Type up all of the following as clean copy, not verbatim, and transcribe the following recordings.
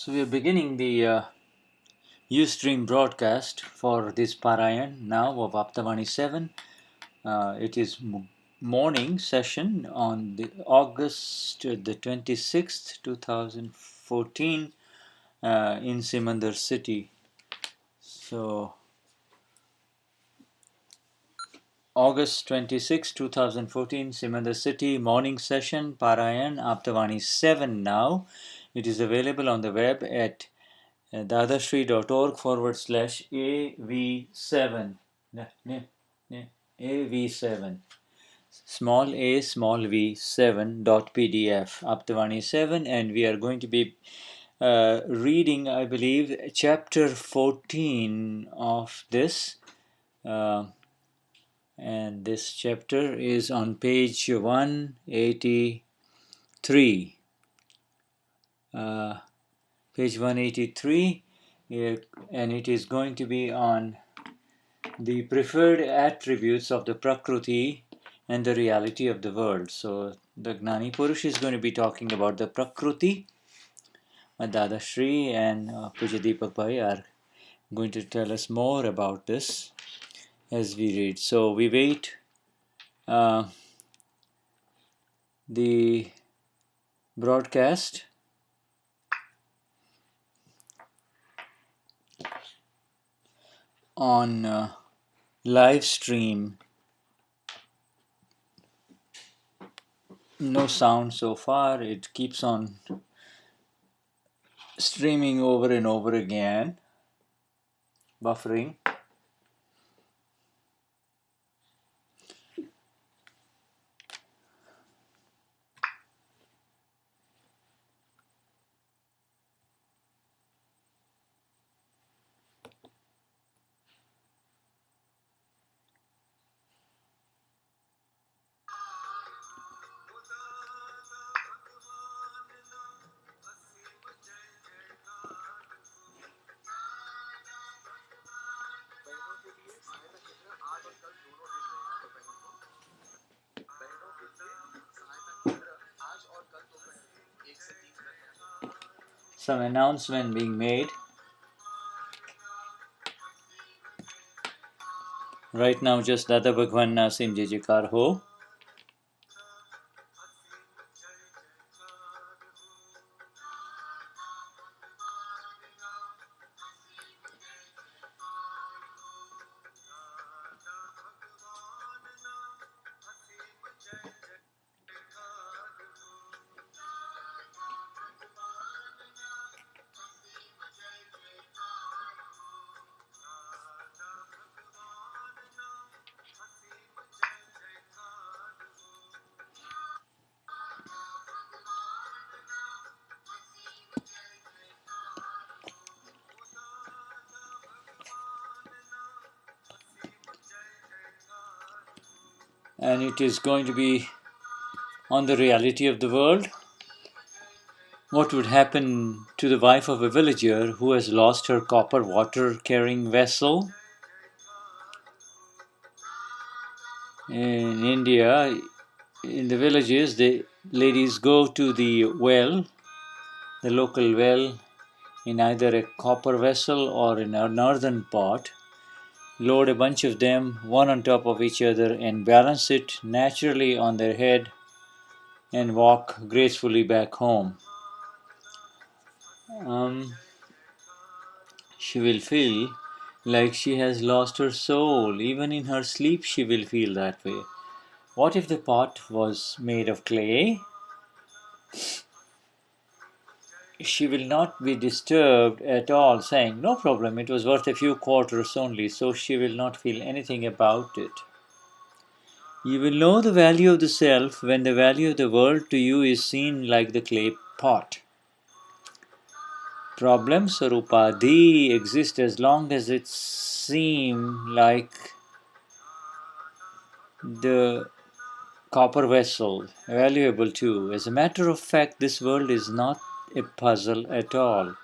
So we are beginning the Ustream broadcast for this Parayan now of Aptavani 7. It is morning session on the August the 26th, 2014 in Simandar city. So August 26, 2014, Simandar city, morning session, Parayan, Aptavani 7 now. It is available on the web at dadashri.org/AV7. AV7. Small a, small v, 7.pdf. Aptavani 7, and we are going to be reading, I believe, chapter 14 of this. And this chapter is on page 183. Page 183, and it is going to be on the preferred attributes of the Prakruti and the reality of the world. So the Gnani Purush is going to be talking about the Prakruti. Dadashri and Puja Deepak Bhai are going to tell us more about this as we read. So we wait the broadcast on live stream. No sound so far. It keeps on streaming over and over again, buffering. Some announcement being made. Right now, just Dada Bhagwan Nasim Jijikar Ho. And it is going to be on the reality of the world. What would happen to the wife of a villager who has lost her copper water carrying vessel? In India, in the villages, the ladies go to the well, the local well, in either a copper vessel or in an earthen pot, load a bunch of them one on top of each other and balance it naturally on their head and walk gracefully back home. She will feel like she has lost her soul. Even in her sleep, she will feel that way. What if the pot was made of clay? She will not be disturbed at all, saying, "No problem, it was worth a few quarters only," so she will not feel anything about it. You will know the value of the self when the value of the world to you is seen like the clay pot. Problems or upadhi exist as long as it seem like the copper vessel, valuable too. As a matter of fact, this world is not a puzzle at all.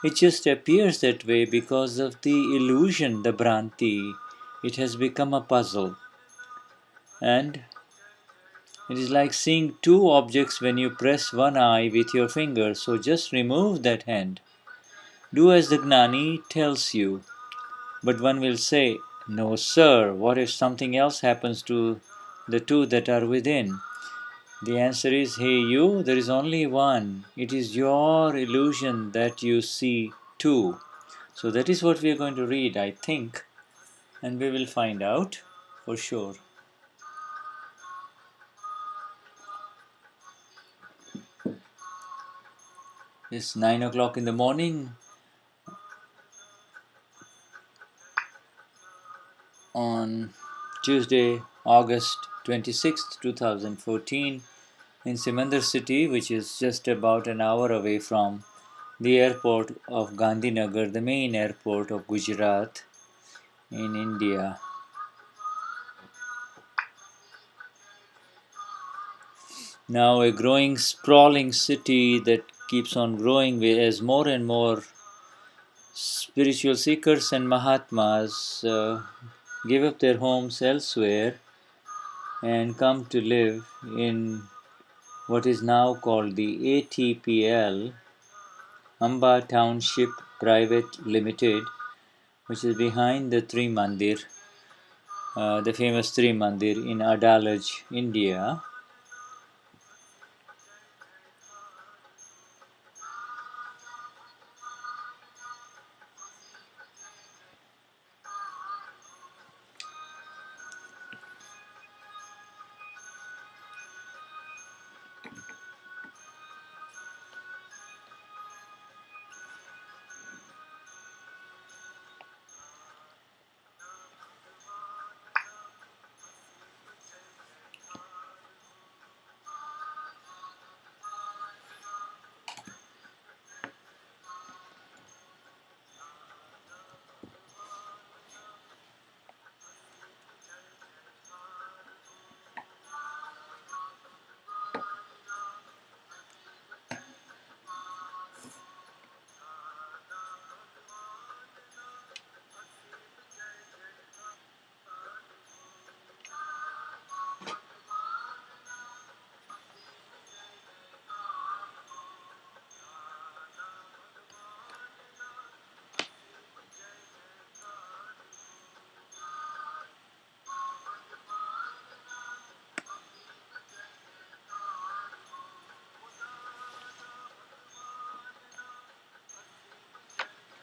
It just appears that way because of the illusion, the Bhranti. It has become a puzzle. And it is like seeing two objects when you press one eye with your finger. So just remove that hand. Do as the Gnani tells you. But one will say, no, sir, what if something else happens to the two that are within? The answer is, hey, you, there is only one. It is your illusion that you see two. So that is what we are going to read, I think, and we will find out for sure. It's 9 o'clock in the morning on Tuesday, August 26th, 2014, in Simandar city, which is just about an hour away from the airport of Gandhinagar, the main airport of Gujarat in India. Now a growing, sprawling city that keeps on growing as more and more spiritual seekers and Mahatmas give up their homes elsewhere and come to live in what is now called the ATPL, Amba Township Private Limited, which is behind the Tri Mandir, the famous Tri Mandir in Adalaj, India.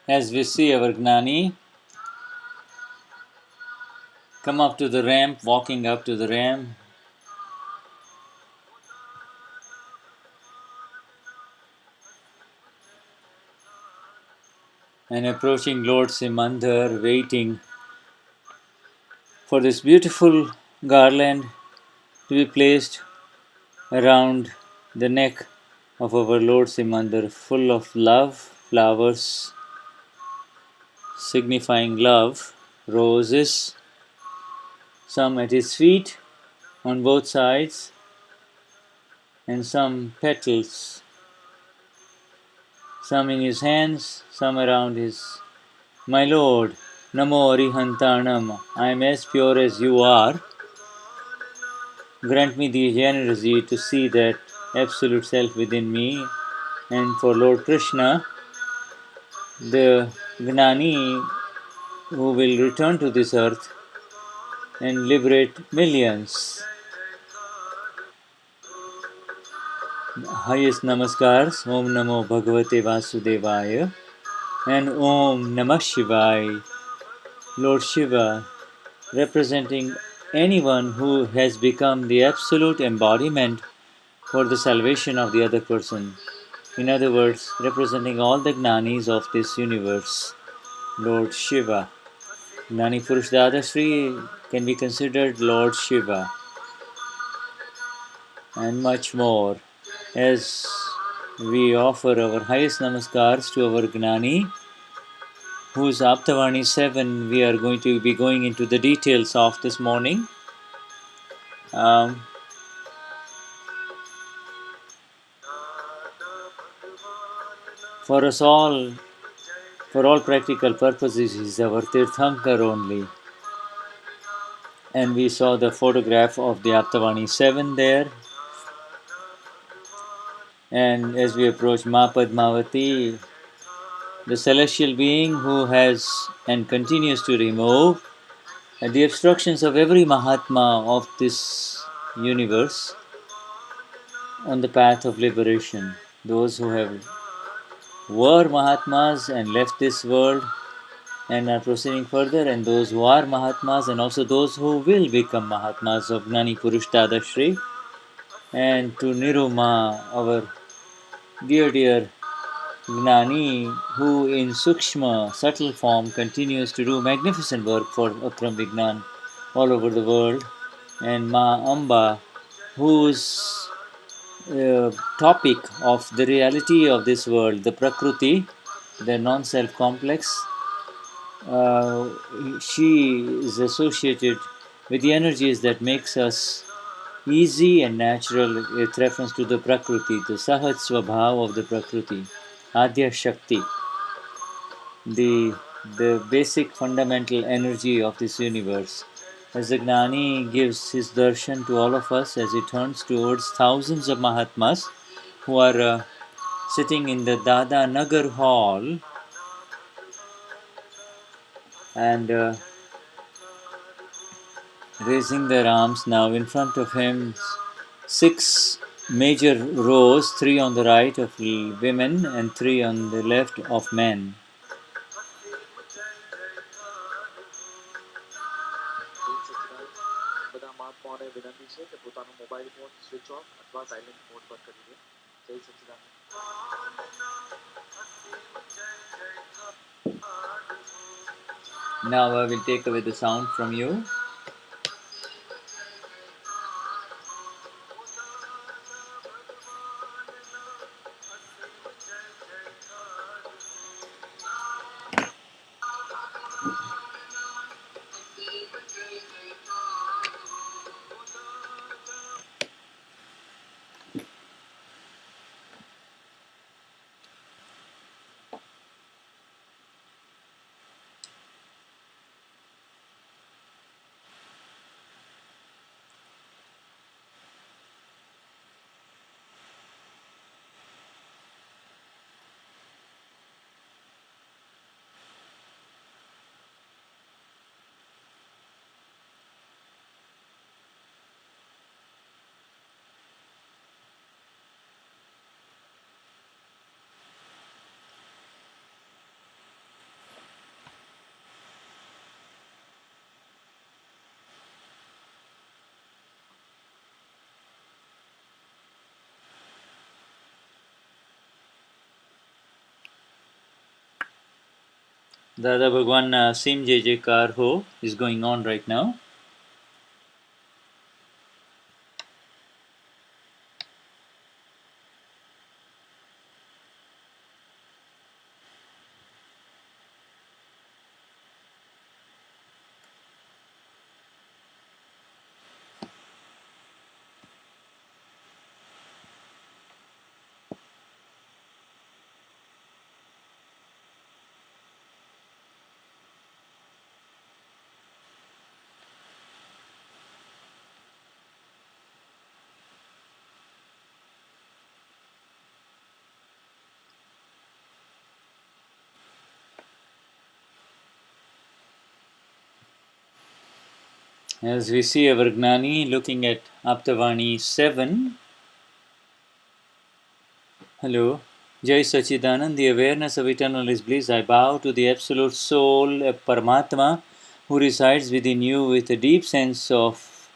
As we see our Gnani come up to the ramp, walking up to the ramp, and approaching Lord Simandar, waiting for this beautiful garland to be placed around the neck of our Lord Simandar, full of love, flowers signifying love, roses, some at his feet on both sides, and some petals, some in his hands, some around his. My Lord, Namo Arihantanam, I am as pure as you are. Grant me the generosity to see that absolute self within me. And for Lord Krishna, the Gnani who will return to this earth and liberate millions. Highest namaskars, Om Namo Bhagavate Vasudevaya, and Om Namah Shivaya, Lord Shiva, representing anyone who has become the absolute embodiment for the salvation of the other person. In other words, representing all the Gnanis of this universe, Lord Shiva. Gnani Purush Dadashri can be considered Lord Shiva, and much more. As we offer our highest namaskars to our Gnani, whose Aptavani 7 we are going to be going into the details of this morning. For us all, for all practical purposes, he is our Tirthankar only. And we saw the photograph of the Aptavani 7 there. And as we approach Ma Padmavati, the celestial being who has and continues to remove the obstructions of every Mahatma of this universe on the path of liberation. Those who have were Mahatmas and left this world and are proceeding further, and those who are Mahatmas, and also those who will become Mahatmas of Gnani Purush Dadashri, and to Niruma, our dear Gnani, who in Sukshma, subtle form, continues to do magnificent work for Akram Vignan all over the world, and Ma Amba, whose topic of the reality of this world, the Prakruti, the non self complex, uh, she is associated with the energies that makes us easy and natural with reference to the Prakriti, the Sahaj Swabhav of the Prakriti, Adya Shakti, the, the basic fundamental energy of this universe. As the Gnani gives his darshan to all of us as he turns towards thousands of Mahatmas who are sitting in the Dada Nagar hall and raising their arms now in front of him. Six major rows, three on the right of women and three on the left of men. Now I will take away the sound from you. Dada Bhagwan Sim Jai Jaikar Ho is going on right now. As we see our Gnani looking at Aptavani 7. Hello. Jai Sachidanand, the awareness of eternal bliss. I bow to the Absolute Soul, Paramatma, who resides within you with a deep sense of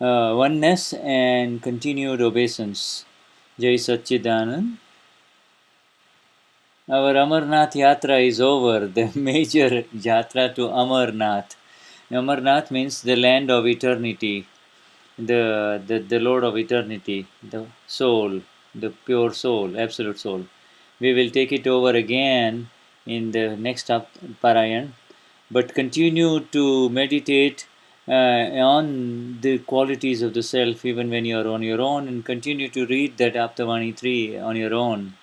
oneness and continued obeisance. Jai Sachidanand. Our Amarnath Yatra is over, the major Yatra to Amarnath. Amarnath means the land of eternity, the Lord of eternity, the soul, the pure soul, absolute soul. We will take it over again in the next Parayan, but continue to meditate on the qualities of the self even when you are on your own, and continue to read that Aptavani 3 on your own.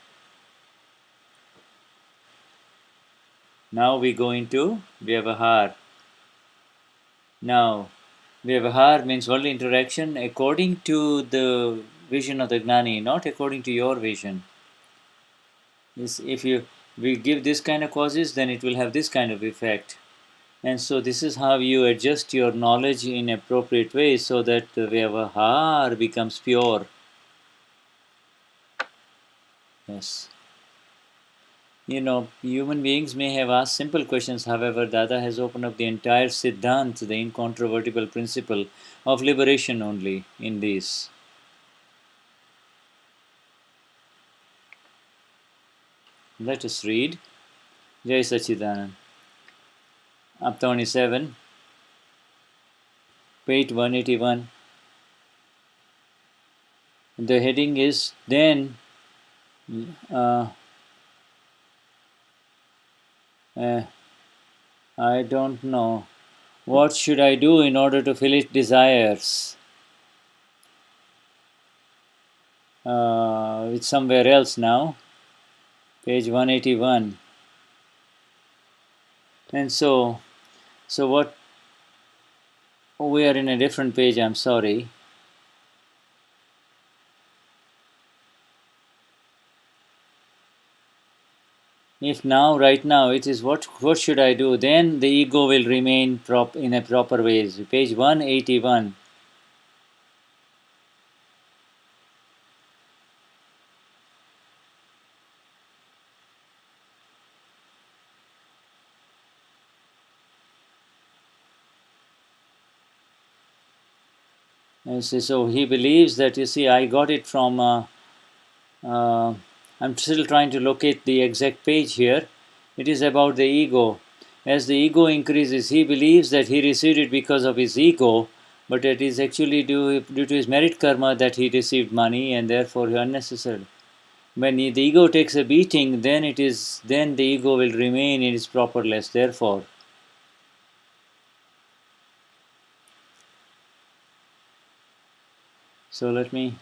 Now we go into Vyavahar. Now, Vyavahar means worldly interaction according to the vision of the Gnani, not according to your vision. If you we give this kind of causes, then it will have this kind of effect. And so this is how you adjust your knowledge in appropriate way so that the vyavahar becomes pure. Yes. Human beings may have asked simple questions, however, Dada has opened up the entire Siddhant, the incontrovertible principle of liberation only in this. Let us read. Jai Sachidanand. Aptavani 7, page 181. The heading is then I don't know. What should I do in order to fill its desires? It's somewhere else now. Page 181. And so what? We are in a different page, I'm sorry. If now, right now, it is what should I do? Then the ego will remain in a proper way. Page 181. So he believes that, you see, I got it from, I'm still trying to locate the exact page here. It is about the ego. As the ego increases, he believes that he received it because of his ego, but it is actually due to his merit karma that he received money, and therefore unnecessary. When the ego takes a beating, then the ego will remain in its proper place. Therefore, so let me.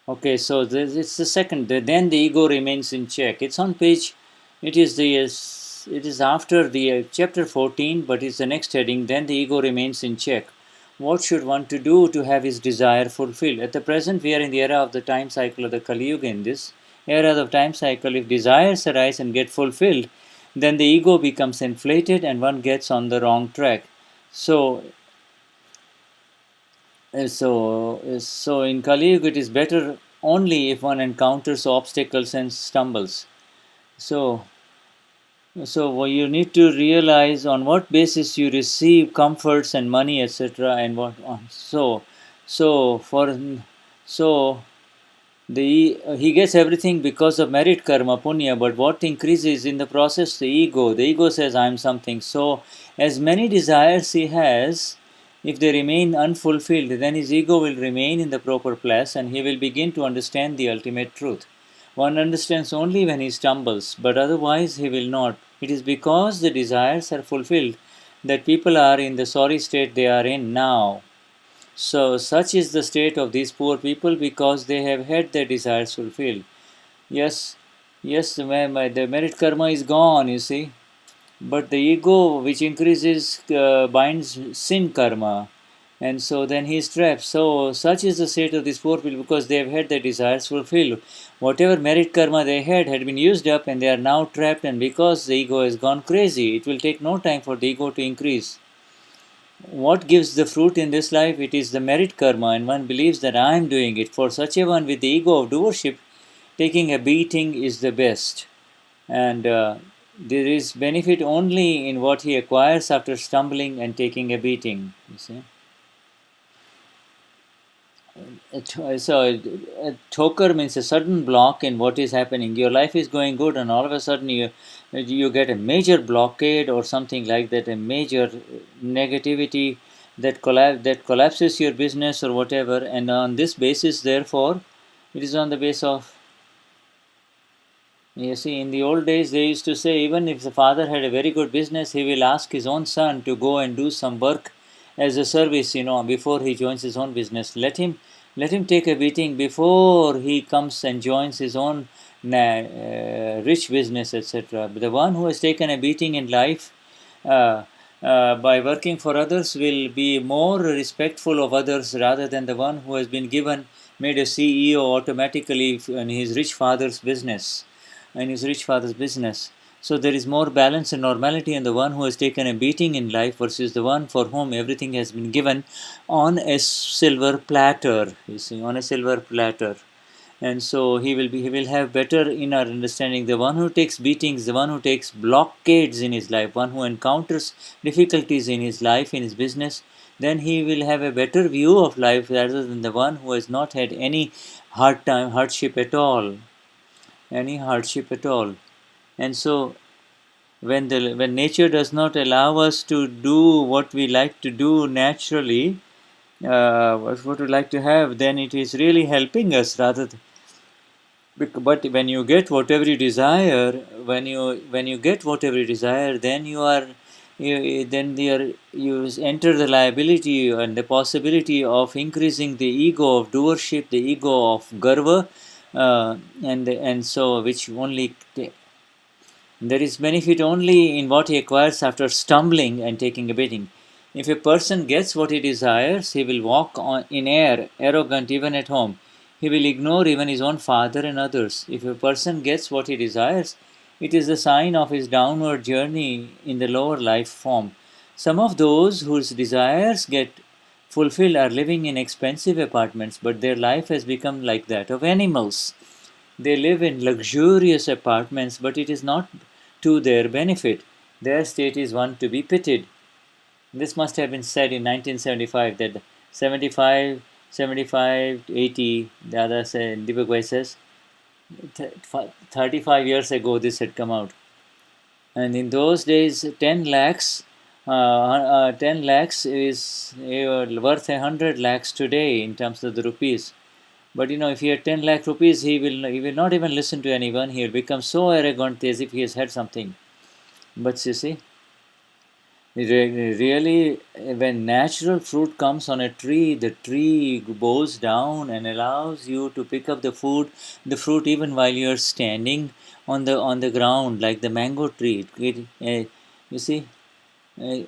Okay, so it's the second. Then the ego remains in check. It's on page. It is after the chapter 14, but it's the next heading. Then the ego remains in check. What should one to do to have his desire fulfilled? At the present, we are in the era of the time cycle of the Kali Yuga. In this era of time cycle, if desires arise and get fulfilled, then the ego becomes inflated and one gets on the wrong track. So in Kali Yuga, it is better only if one encounters obstacles and stumbles. So you need to realize on what basis you receive comforts and money, etc. And what so for so he gets everything because of merit karma punya, but what increases in the process? The ego says I am something. So as many desires he has, if they remain unfulfilled, then his ego will remain in the proper place and he will begin to understand the ultimate truth. One understands only when he stumbles, but otherwise he will not. It is because the desires are fulfilled that people are in the sorry state they are in now. So, such is the state of these poor people because they have had their desires fulfilled. Yes, the merit karma is gone, you see. But the ego, which increases, binds sin karma. And so then he is trapped. So, such is the state of these poor people because they have had their desires fulfilled. Whatever merit karma they had been used up and they are now trapped. And because the ego has gone crazy, it will take no time for the ego to increase. What gives the fruit in this life? It is the merit karma, and one believes that I am doing it. For such a one with the ego of doership, taking a beating is the best. And there is benefit only in what he acquires after stumbling and taking a beating. You see? So a choker means a sudden block in what is happening. Your life is going good, and all of a sudden you get a major blockade or something like that, a major negativity that collapses your business or whatever. And on this basis, therefore, it is on the basis of. You see, in the old days, they used to say even if the father had a very good business, he will ask his own son to go and do some work as a service, before he joins his own business. Let him take a beating before he comes and joins his own rich business, etc. But the one who has taken a beating in life by working for others will be more respectful of others rather than the one who has been given made a CEO automatically in his rich father's business. So there is more balance and normality in the one who has taken a beating in life versus the one for whom everything has been given on a silver platter. You see, on a silver platter. And so he will have better inner understanding. The one who takes beatings, the one who takes blockades in his life, one who encounters difficulties in his life, in his business, then he will have a better view of life rather than the one who has not had any hardship at all, any hardship at all. And so when nature does not allow us to do what we like to do naturally, what we like to have, then it is really helping us rather. But when you get whatever you desire, when you get whatever you desire, then you enter the liability and the possibility of increasing the ego of doership, the ego of garva, and so which only there is benefit only in what he acquires after stumbling and taking a beating. If a person gets what he desires, he will walk on in air, arrogant even at home. He will ignore even his own father and others. If a person gets what he desires, it is a sign of his downward journey in the lower life form. Some of those whose desires get fulfilled are living in expensive apartments, but their life has become like that of animals. They live in luxurious apartments, but it is not to their benefit. Their state is one to be pitied. This must have been said in 1975, that 75, 75, 80, the other Deepak Bhai says, 35 years ago this had come out. And in those days, 10 lakhs, 10 lakhs is worth 100 lakhs today in terms of the rupees. But if he had 10 lakh rupees, he will not even listen to anyone. He will become so arrogant as if he has had something. But you see, really, when natural fruit comes on a tree, the tree bows down and allows you to pick up the fruit even while you are standing on the ground, like the mango tree. You see, uh,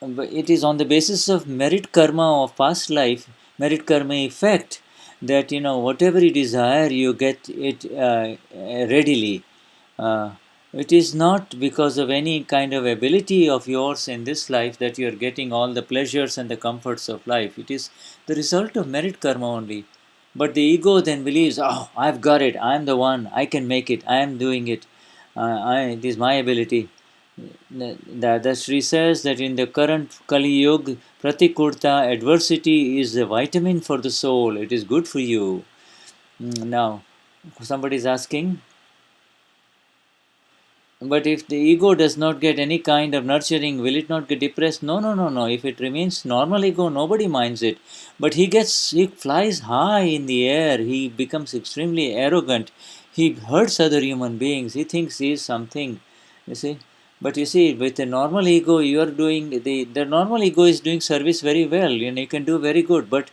but it is on the basis of merit karma of past life, merit karma effect, that whatever you desire, you get it readily. Uh, it is not because of any kind of ability of yours in this life that you are getting all the pleasures and the comforts of life. It is the result of merit karma only. But the ego then believes, oh, I've got it, I'm the one, I can make it, I am doing it, it is my ability. Dadashri says that in the current Kali Yuga, Pratikurta, adversity is a vitamin for the soul. It is good for you. Now, somebody is asking, but if the ego does not get any kind of nurturing, will it not get depressed? No, no, no, no. If it remains normal ego, nobody minds it. But he flies high in the air. He becomes extremely arrogant. He hurts other human beings. He thinks he is something. You see. But you see, with a normal ego, you are doing the normal ego is doing service very well. You can do very good. But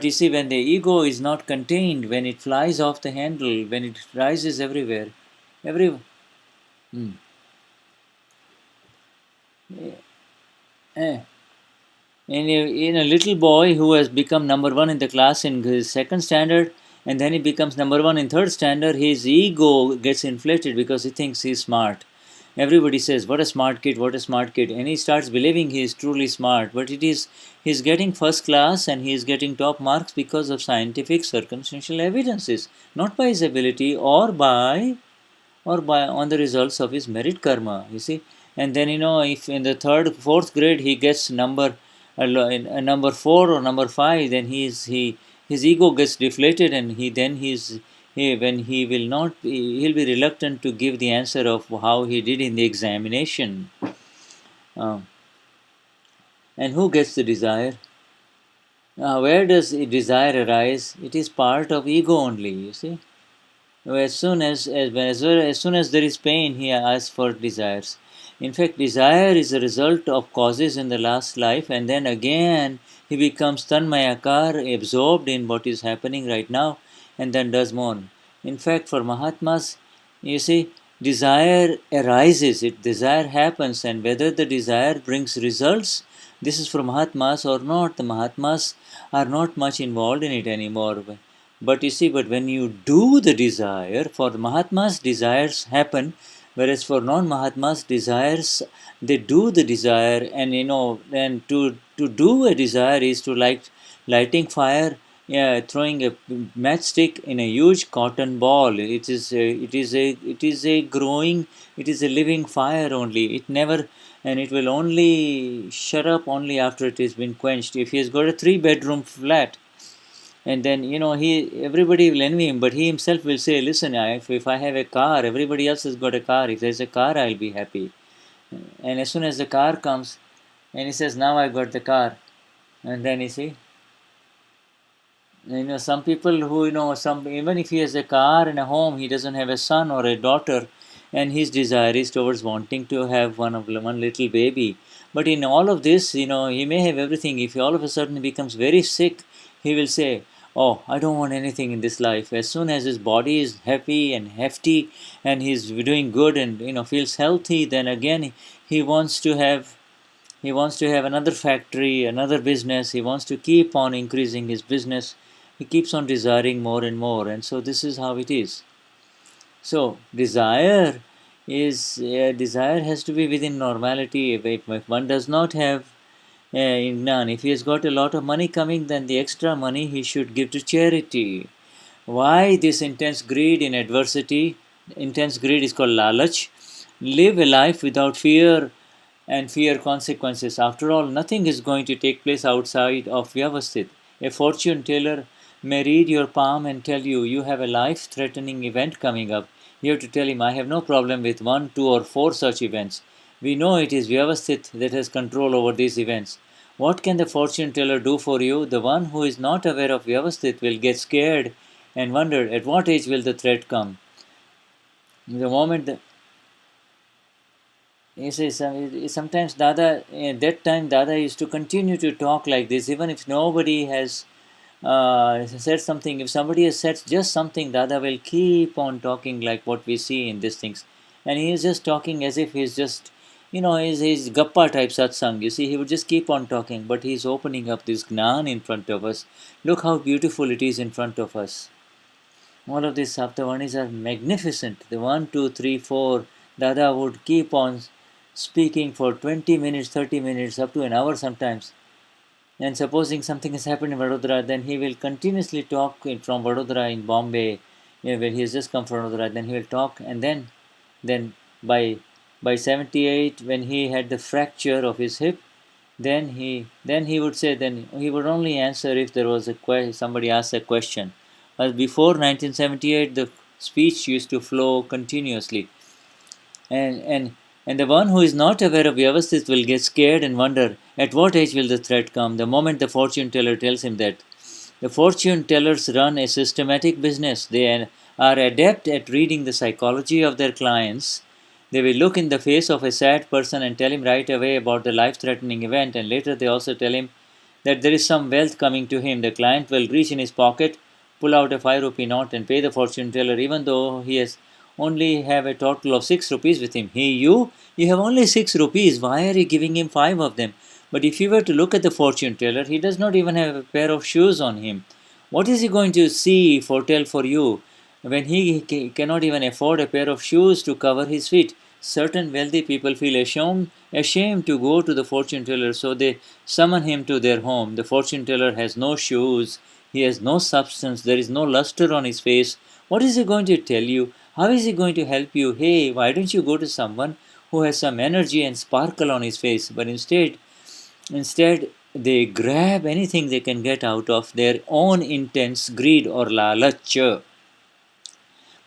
you see, when the ego is not contained, when it flies off the handle, when it rises everywhere, every hmm. Eh, in a little boy who has become number one in the class in his second standard, and then he becomes number one in third standard, his ego gets inflated because he thinks he's smart. Everybody says, what a smart kid, what a smart kid, and he starts believing he is truly smart. But he's getting first class and he's getting top marks because of scientific circumstantial evidences, not by his ability or by on the results of his merit karma. You see. And then if in the third fourth grade he gets number 4 or number 5, then his ego gets deflated, and when he will not he'll be reluctant to give the answer of how he did in the examination. uh, and who gets the desire? Where does desire arise? It is part of ego only, you see. As soon as there is pain, he asks for desires. In fact, desire is a result of causes in the last life, and then again he becomes tanmayakar, absorbed in what is happening right now, and then does more. In fact, for Mahatmas, you see, desire arises, desire happens, and whether the desire brings results, this is for Mahatmas or not. The Mahatmas are not much involved in it anymore. But you see, but when you do the desire, for the Mahatmas, desires happen, whereas for non-Mahatmas, desires, they do the desire, and and to do a desire is to like lighting fire, yeah, throwing a matchstick in a huge cotton ball. It is a living fire only. It never, and it will only shut up only after it has been quenched. If he has got a 3 bedroom flat, and then everybody will envy him, but he himself will say, listen, if I have a car, everybody else has got a car. If there's a car, I'll be happy. And as soon as the car comes, and he says, now I got the car, and then you see, some people who, some, even if he has a car and a home, he doesn't have a son or a daughter, and his desire is towards wanting to have one little baby. But in all of this, he may have everything. If he all of a sudden becomes very sick, he will say, oh, I don't want anything in this life. As soon as his body is happy and hefty and he's doing good and feels healthy, then again he wants to have another factory, another business. He wants to keep on increasing his business. He keeps on desiring more and more, and so this is how it is. So desire has to be within normality. If one does not have none, if he has got a lot of money coming, then the extra money he should give to charity. Why this intense greed in adversity? Intense greed is called lalach. Live a life without fear and fear consequences. After all, nothing is going to take place outside of Vyavasthit. A fortune teller may read your palm and tell you you have a life threatening event coming up. You have to tell him, I have no problem with 1, 2, or 4 such events. We know it is Vyavasthit that has control over these events. What can the fortune teller do for you? The one who is not aware of Vyavasthit will get scared and wonder at what age will the threat come. The moment the You see, sometimes Dada, at that time, Dada used to continue to talk like this, even if nobody has said something. If somebody has said just something, Dada will keep on talking like what we see in these things. And he is just talking as if he's just, he's Gappa type satsang. You see, he would just keep on talking, but he's opening up this Gnan in front of us. Look how beautiful it is in front of us. All of these Aptavanis are magnificent. The 1, 2, 3, 4, Dada would keep on speaking for 20 minutes, 30 minutes, up to an hour sometimes. And supposing something has happened in Vadodara, then he will continuously talk from Vadodara in Bombay, when he has just come from Vadodara, then he will talk, and then by 78, when he had the fracture of his hip, then he would say, then he would only answer if there was somebody asked a question. But before 1978, the speech used to flow continuously. And the one who is not aware of Vyavasthit will get scared and wonder at what age will the threat come, the moment the fortune teller tells him that. The fortune tellers run a systematic business. They are adept at reading the psychology of their clients. They will look in the face of a sad person and tell him right away about the life-threatening event, and later they also tell him that there is some wealth coming to him. The client will reach in his pocket, pull out a 5 rupee note and pay the fortune teller, even though he has only have a total of 6 rupees with him. Hey, you have only 6 rupees. Why are you giving him 5 of them? But if you were to look at the fortune teller, he does not even have a pair of shoes on him. What is he going to foretell for you when he cannot even afford a pair of shoes to cover his feet? Certain wealthy people feel ashamed to go to the fortune teller, so they summon him to their home. The fortune teller has no shoes, he has no substance, there is no luster on his face. What is he going to tell you? How is he going to help you? Hey, why don't you go to someone who has some energy and sparkle on his face? But instead they grab anything they can get out of their own intense greed or lalach.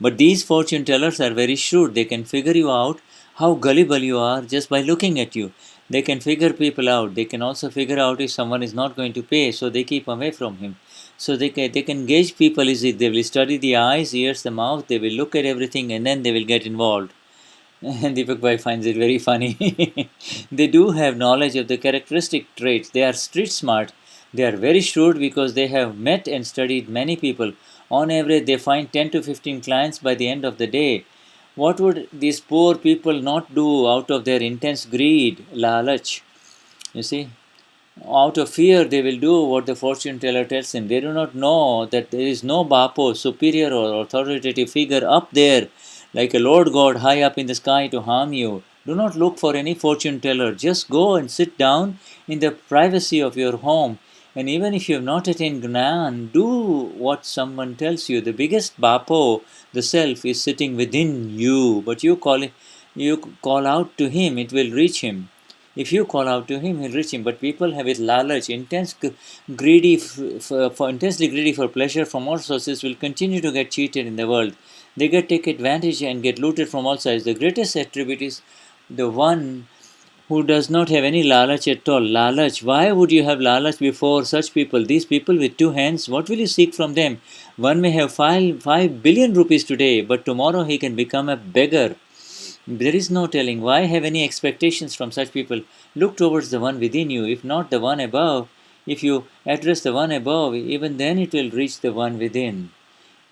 But these fortune tellers are very shrewd. They can figure you out how gullible you are just by looking at you. They can figure people out. They can also figure out if someone is not going to pay, so they keep away from him. So they can gauge people easily. They will study the eyes, ears, the mouth. They will look at everything, and then they will get involved. And Deepak Bhai finds it very funny. They do have knowledge of the characteristic traits. They are street smart. They are very shrewd because they have met and studied many people. On average, they find 10 to 15 clients by the end of the day. What would these poor people not do out of their intense greed, lalach? You see, out of fear, they will do what the fortune teller tells them. They do not know that there is no Bapo, superior or authoritative figure up there, like a Lord God high up in the sky to harm you. Do not look for any fortune teller. Just go and sit down in the privacy of your home. And even if you have not attained Gnan, do what someone tells you. The biggest Bapo, the self, is sitting within you. But you call out to him, it will reach him. If you call out to him, he'll reach him. But people have with lalach, greedy intensely greedy for pleasure from all sources, will continue to get cheated in the world. They get take advantage and get looted from all sides. The greatest attribute is the one who does not have any lalach at all. Lalach. Why would you have lalach before such people? These people with two hands, what will you seek from them? One may have 5 billion rupees today, but tomorrow he can become a beggar. There is no telling. Why have any expectations from such people? Look towards the one within you, if not the one above. If you address the one above, even then it will reach the one within.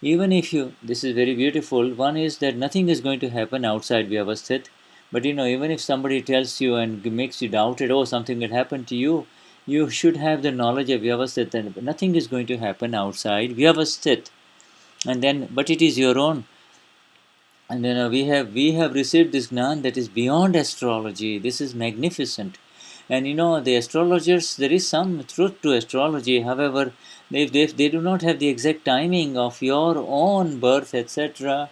Even if you, this is very beautiful, one is that nothing is going to happen outside Vyavasthit. But even if somebody tells you and makes you doubt it, oh, something will happen to you, you should have the knowledge of Vyavasthit that nothing is going to happen outside Vyavasthit. And then, but it is your own. And we have received this gnan that is beyond astrology. This is magnificent. And the astrologers, there is some truth to astrology. However, if they do not have the exact timing of your own birth, etc.,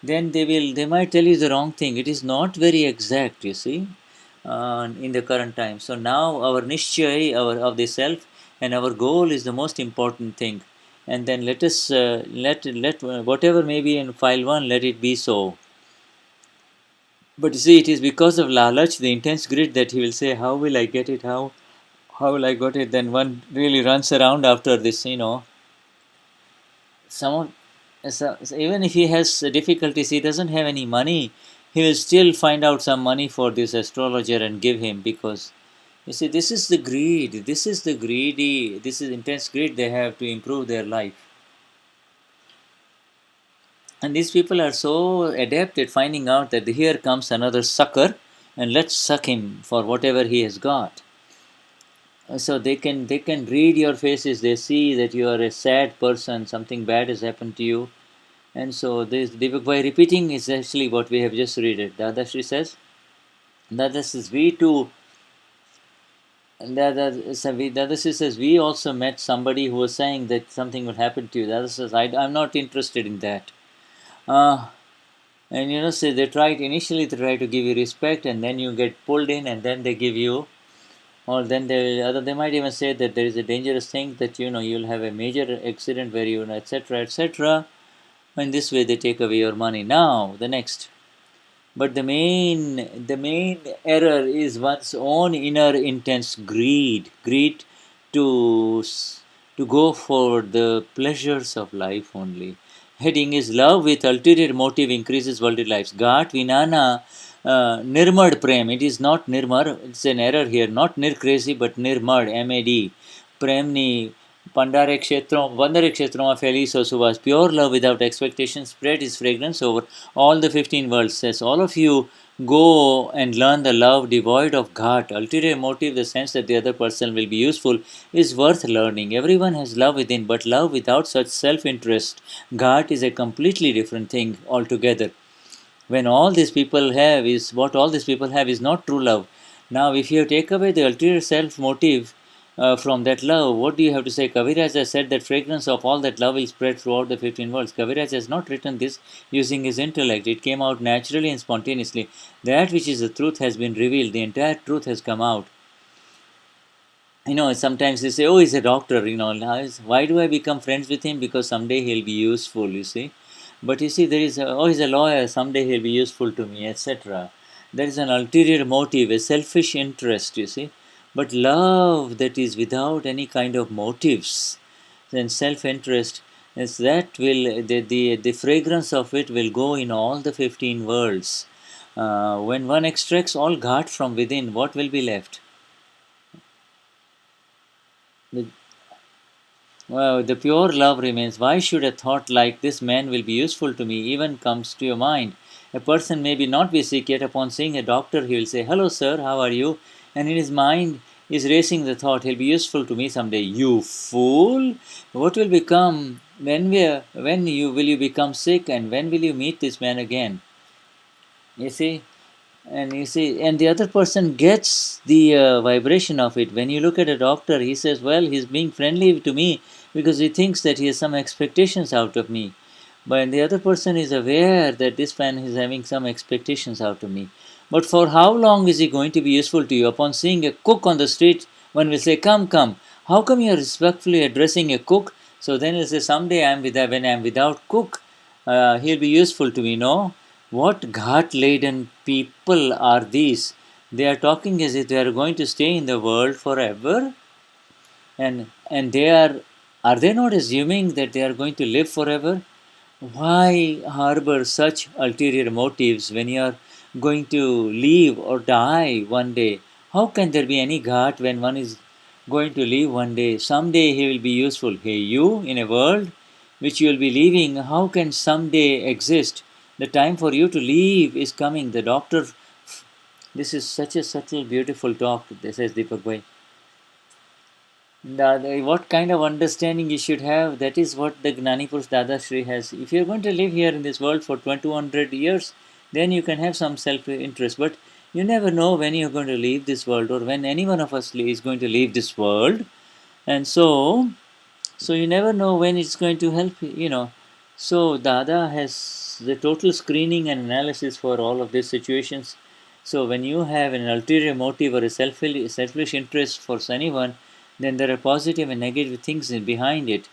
then they might tell you the wrong thing. It is not very exact, you see, in the current time. So now our nishchay, our of the self, and our goal is the most important thing. And then let us let whatever may be in file one, let it be so. But you see, it is because of lalach, the intense greed, that he will say, "How will I get it? How will I get it?" Then one really runs around after this. Some even if he has difficulties, he doesn't have any money. He will still find out some money for this astrologer and give him, because you see, this is the greed. This is the greedy. This is intense greed they have to improve their life. And these people are so adept at finding out that here comes another sucker, and let's suck him for whatever he has got. So they can read your faces. They see that you are a sad person, something bad has happened to you, and so by repeating is actually what we have just read it. Dadashri says, Dadashri we too. Dadashri says we also met somebody who was saying that something would happen to you. Dadashri says I'm not interested in that. And say initially they try to give you respect, and then you get pulled in, and then they give you, or then they might even say that there is a dangerous thing, that you'll have a major accident where etc., etc. In this way they take away your money. Now the next, but the main error is one's own inner intense greed to to go for the pleasures of life only. Heading is love with ulterior motive increases worldly lives. Gat Vinana Nirmad Prem. It is not Nirmar, it's an error here. Not Nir crazy, but Nirmad, M-A-D. Premni Pandare Kshetram, Vandare Kshetram of Eliso Suvas. Pure love without expectation spread its fragrance over all the 15 worlds. Says, all of you go and learn the love devoid of ghat. Ulterior motive, the sense that the other person will be useful, is worth learning. Everyone has love within, but love without such self-interest, ghat, is a completely different thing altogether. When all these people have is what all these people have is not true love. Now, if you take away the ulterior self motive from that love, what do you have to say? Kaviraj has said that fragrance of all that love will spread throughout the 15 worlds. Kaviraj has not written this using his intellect. It came out naturally and spontaneously. That which is the truth has been revealed. The entire truth has come out. Sometimes they say, oh, he's a doctor, why do I become friends with him? Because someday he'll be useful, you see. But you see, there is, oh, he's a lawyer, someday he'll be useful to me, etc. There is an ulterior motive, a selfish interest, you see. But love that is without any kind of motives, then self-interest, is that will, the fragrance of it will go in all the 15 worlds. When one extracts all ghat from within, what will be left? Well, the pure love remains. Why should a thought like this man will be useful to me even comes to your mind? A person may be not be sick, yet upon seeing a doctor, he will say, "Hello, sir, how are you?" And in his mind is racing the thought, "He'll be useful to me someday." You fool! What will become when you will you become sick, and when will you meet this man again? You see, and the other person gets the vibration of it. When you look at a doctor, he says, "Well, he's being friendly to me because he thinks that he has some expectations out of me." But the other person is aware that this man is having some expectations out of me. But for how long is he going to be useful to you? Upon seeing a cook on the street, one will say, "Come, come." How come you are respectfully addressing a cook? So then he'll say, "Someday when I'm without cook, he'll be useful to me." No? What ghat laden people are these? They are talking as if they are going to stay in the world forever, and are they not assuming that they are going to live forever? Why harbor such ulterior motives when you are going to leave or die one day? How can there be any ghat when one is going to leave one day? Someday he will be useful. Hey, you, in a world which you will be leaving, how can someday exist? The time for you to leave is coming. The doctor, this is such a subtle, beautiful talk, says Deepak Bhai. What kind of understanding you should have, that is what the Gnani Purush Dadashri has. If you're going to live here in this world for 200 years, then you can have some self-interest. But you never know when you're going to leave this world, or when any one of us is going to leave this world. And so you never know when it's going to help. So Dada has the total screening and analysis for all of these situations. So when you have an ulterior motive or a selfish interest for anyone, then there are positive and negative things behind it.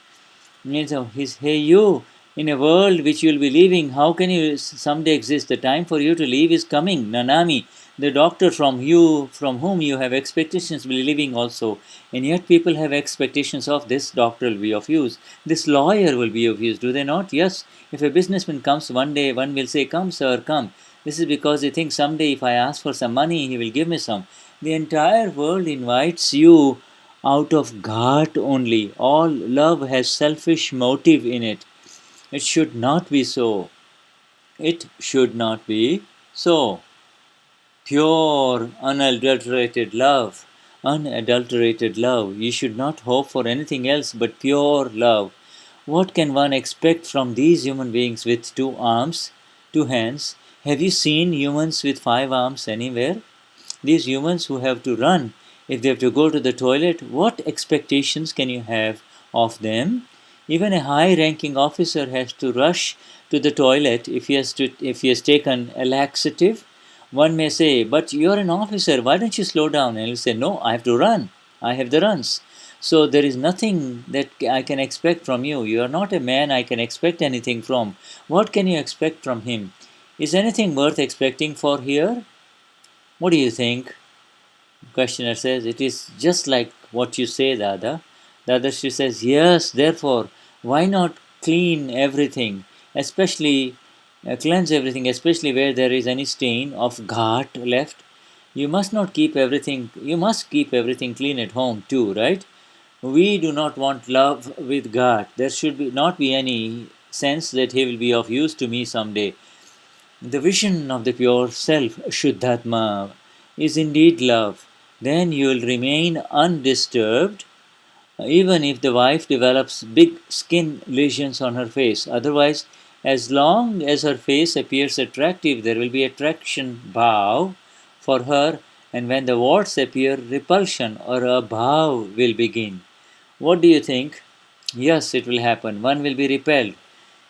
Means hey, you, in a world which you will be leaving, how can you someday exist? The time for you to leave is coming. Nanami, the doctor from whom you have expectations, will be leaving also. And yet people have expectations of this doctor will be of use. This lawyer will be of use, do they not? Yes. If a businessman comes one day, one will say, "Come, sir, come." This is because he thinks someday if I ask for some money, he will give me some. The entire world invites you out of ghat only. All love has selfish motive in it. It should not be so. It should not be so. Pure, unadulterated love. Unadulterated love. You should not hope for anything else but pure love. What can one expect from these human beings with 2 arms, 2 hands? Have you seen humans with 5 arms anywhere? These humans who have to run, if they have to go to the toilet, what expectations can you have of them? Even a high ranking officer has to rush to the toilet if he has taken a laxative. One may say, "But you're an officer, why don't you slow down?" And he'll say, "No, I have to run. I have the runs. So there is nothing that I can expect from you. You are not a man I can expect anything from. What can you expect from him? Is anything worth expecting for here?" What do you think? Questioner says, "It is just like what you say, Dada." Dadashi says, "Yes, therefore, why not clean everything, especially cleanse everything, especially where there is any stain of ghat left? You must keep everything clean at home too, right? We do not want love with ghat. There should not be any sense that he will be of use to me someday. The vision of the pure self, Shuddhatma, is indeed love. Then you will remain undisturbed, even if the wife develops big skin lesions on her face. Otherwise, as long as her face appears attractive, there will be attraction, bhav, for her, and when the warts appear, repulsion or abhav will begin. What do you think? Yes, it will happen. One will be repelled.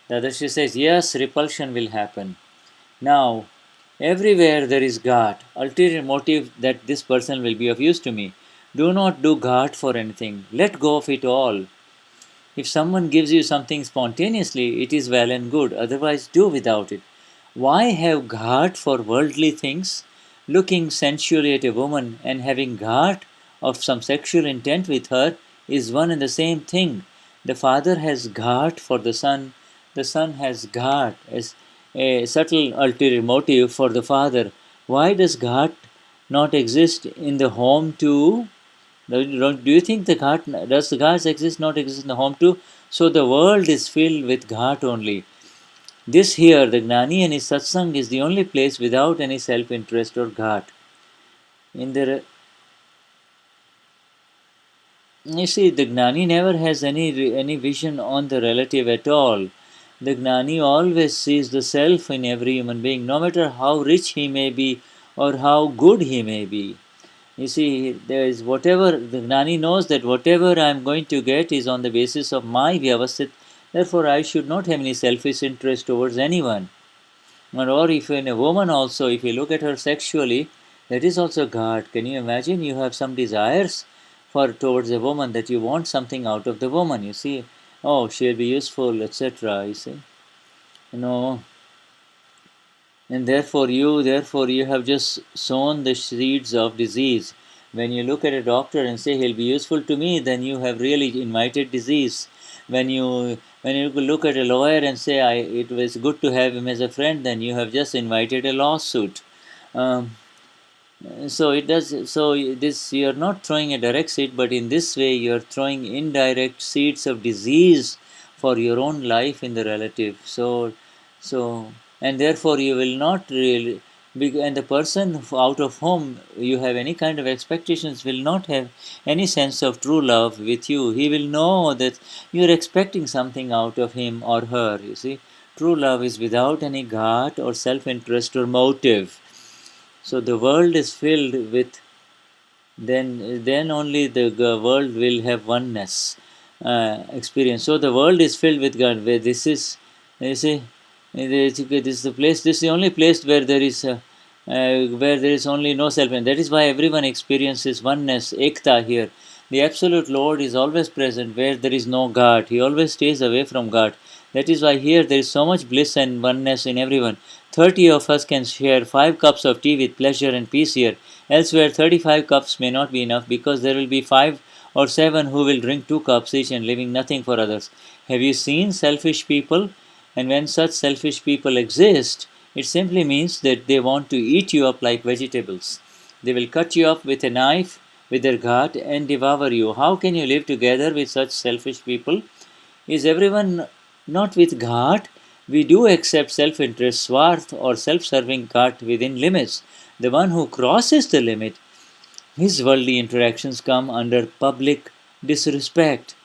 The other she says, yes, repulsion will happen. Now, everywhere there is ghat, ulterior motive that this person will be of use to me. Do not do ghat for anything. Let go of it all. If someone gives you something spontaneously, it is well and good. Otherwise, do without it. Why have ghat for worldly things? Looking sensually at a woman and having ghat of some sexual intent with her is one and the same thing. The father has ghat for the son has ghat as a subtle ulterior motive for the father. Why does ghat not exist in the home too? Do you think does the ghat not exist in the home too? So the world is filled with ghat only. This here, the Gnani and his satsang is the only place without any self-interest or ghat. In the You see, the Gnani never has any vision on the relative at all. The Gnani always sees the self in every human being, no matter how rich he may be or how good he may be. You see, there is whatever the Gnani knows that whatever I am going to get is on the basis of my vyavasthit. Therefore, I should not have any selfish interest towards anyone. Or if in a woman also, if you look at her sexually, that is also God. Can you imagine? You have some desires for towards a woman that you want something out of the woman. You see, oh, she'll be useful, etc. You see, you know, and therefore you have just sown the seeds of disease. When you look at a doctor and say he'll be useful to me, then you have really invited disease. When you look at a lawyer and say it was good to have him as a friend, then you have just invited a lawsuit. Um, so it does. So this you are not throwing a direct seed, but in this way you are throwing indirect seeds of disease for your own life in the relative. So and therefore you will not really. And the person out of whom you have any kind of expectations will not have any sense of true love with you. He will know that you are expecting something out of him or her. You see, true love is without any ghat or self-interest or motive. So the world is filled with then only the world will have oneness experience. So the world is filled with God. Where this is, you see, this is the place. This is the only place where there is only no self, and that is why everyone experiences oneness, ekta here. The absolute Lord is always present where there is no God. He always stays away from God. That is why here there is so much bliss and oneness in everyone. 30 of us can share 5 cups of tea with pleasure and peace here. Elsewhere, 35 cups may not be enough because there will be 5 or 7 who will drink 2 cups each and leaving nothing for others. Have you seen selfish people? And when such selfish people exist, it simply means that they want to eat you up like vegetables. They will cut you up with a knife, with their ghat, and devour you. How can you live together with such selfish people? Is everyone not with ghat? We do accept self-interest, swarth, or self-serving ghat within limits. The one who crosses the limit, his worldly interactions come under public disrespect.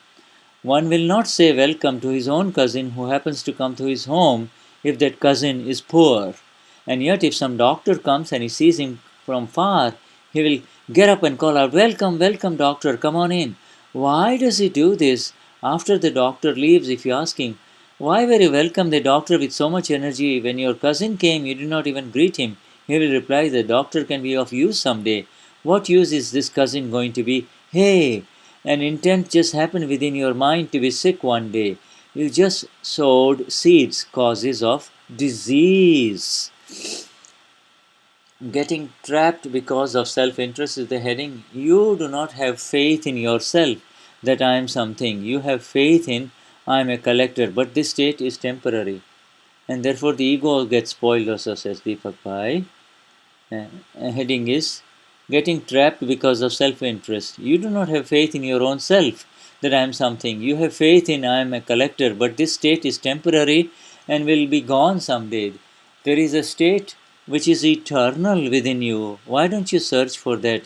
One will not say welcome to his own cousin who happens to come to his home if that cousin is poor. And yet, if some doctor comes and he sees him from far, he will get up and call out, "Welcome, welcome, doctor, come on in." Why does he do this? After the doctor leaves, if you ask him, "Why were you welcome the doctor with so much energy? When your cousin came, you did not even greet him." He will reply, "The doctor can be of use someday." What use is this cousin going to be? Hey, an intent just happened within your mind to be sick one day. You just sowed seeds, causes of disease. Getting trapped because of self-interest is the heading. You do not have faith in yourself that I am something. You have faith in I am a collector, but this state is temporary. And therefore the ego gets spoiled also, says Deepak Bhai. Heading is getting trapped because of self-interest. You do not have faith in your own self that I am something. You have faith in I am a collector, but this state is temporary and will be gone someday. There is a state which is eternal within you. Why don't you search for that?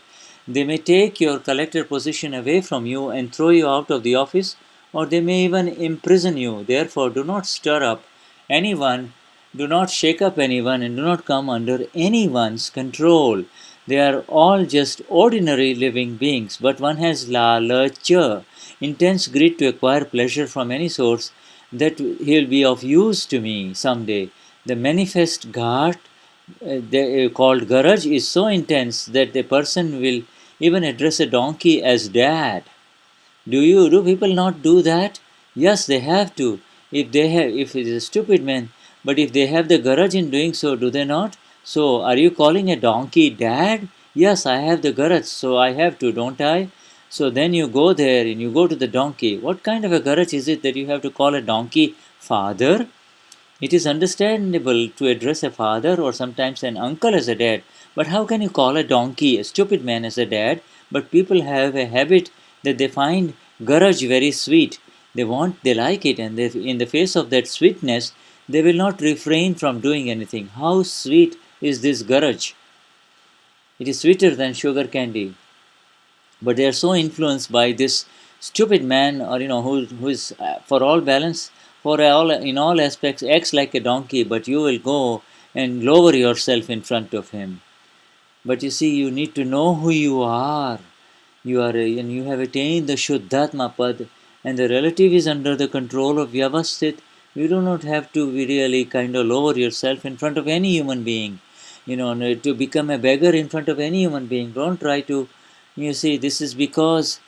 They may take your collector position away from you and throw you out of the office, or they may even imprison you. Therefore, do not stir up anyone, do not shake up anyone, and do not come under anyone's control. They are all just ordinary living beings, but one has lalacha, intense greed to acquire pleasure from any source, that he'll be of use to me someday. The manifest ghat called garaj is so intense that the person will even address a donkey as dad. Do people not do that? Yes, they have to. If it is a stupid man, but if they have the courage in doing so, do they not? So, are you calling a donkey dad? Yes, I have the courage, so I have to, don't I? So then you go there and you go to the donkey. What kind of a courage is it that you have to call a donkey father? It is understandable to address a father or sometimes an uncle as a dad, but how can you call a donkey, a stupid man, as a dad? But people have a habit that they find garage very sweet. They like it, and in the face of that sweetness, they will not refrain from doing anything. How sweet is this garaj? It is sweeter than sugar candy. But they are so influenced by this stupid man, or who is for all balance, for all in all aspects acts like a donkey, but you will go and lower yourself in front of him. But you see, you need to know who you are. And you have attained the Shuddhatma Pad, and the relative is under the control of Vyavasthit. You do not have to be really kind of lower yourself in front of any human being. To become a beggar in front of any human being. Don't try to, you see, this is because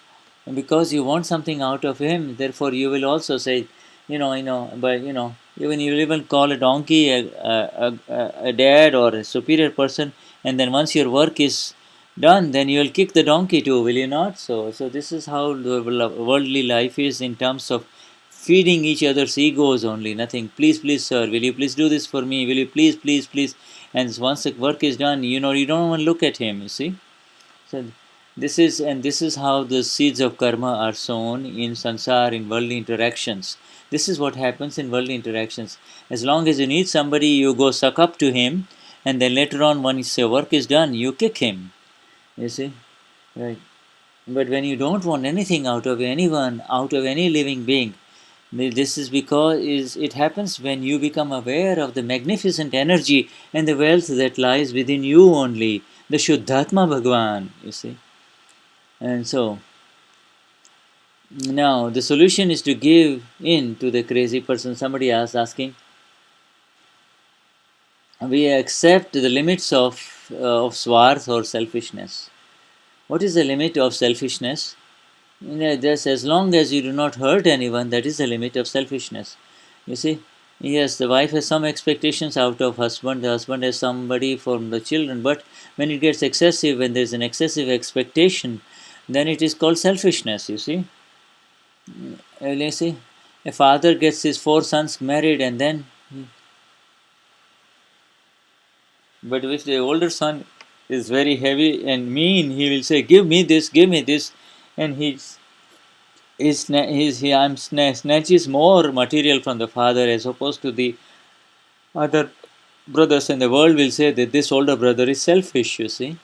you want something out of him. Therefore, you will also say, but even you will even call a donkey a dad or a superior person, and then once your work is done, then you will kick the donkey too, will you not? So this is how the worldly life is in terms of feeding each other's egos only, nothing. Please, please, sir, will you please do this for me? Will you please, please, please? And once the work is done, you don't even look at him, you see. So this is how the seeds of karma are sown in sansar, in worldly interactions. This is what happens in worldly interactions. As long as you need somebody, you go suck up to him, and then later on, when his work is done, you kick him. You see, right? But when you don't want anything out of anyone, out of any living being, this is because it happens when you become aware of the magnificent energy and the wealth that lies within you only, the Shuddhatma Bhagwan, you see. And so, now the solution is to give in to the crazy person. Somebody else asking, we accept the limits of swarth or selfishness. What is the limit of selfishness? Just as long as you do not hurt anyone, that is the limit of selfishness. You see, yes, the wife has some expectations out of husband, the husband has somebody from the children, but when it gets excessive, when there is an excessive expectation, then it is called selfishness, you see. You see, a father gets his 4 sons married, and then, but if the older son is very heavy and mean, he will say, give me this, and he snatches more material from the father as opposed to the other brothers, and the world will say that this older brother is selfish, you see.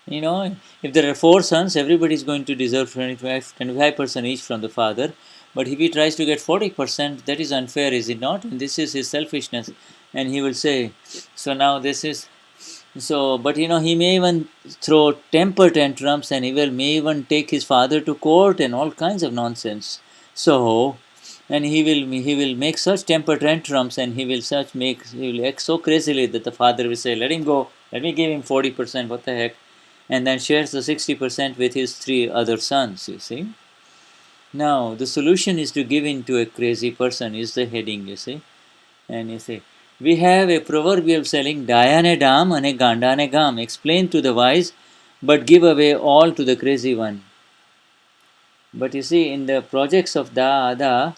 If there are 4 sons, everybody is going to deserve 25% each from the father. But if he tries to get 40%, that is unfair, is it not? And this is his selfishness. And he will say, so now this is, so, but he may even throw temper tantrums, and may even take his father to court and all kinds of nonsense. So, and he will make such temper tantrums, and he will act so crazily that the father will say, let him go, let me give him 40%, what the heck, and then shares the 60% with his 3 other sons, you see. Now, the solution is to give in to a crazy person, is the heading, you see. And you see, we have a proverbial saying, Dayane dam ane gandane gam, explain to the wise, but give away all to the crazy one. But you see, in the projects of Dada,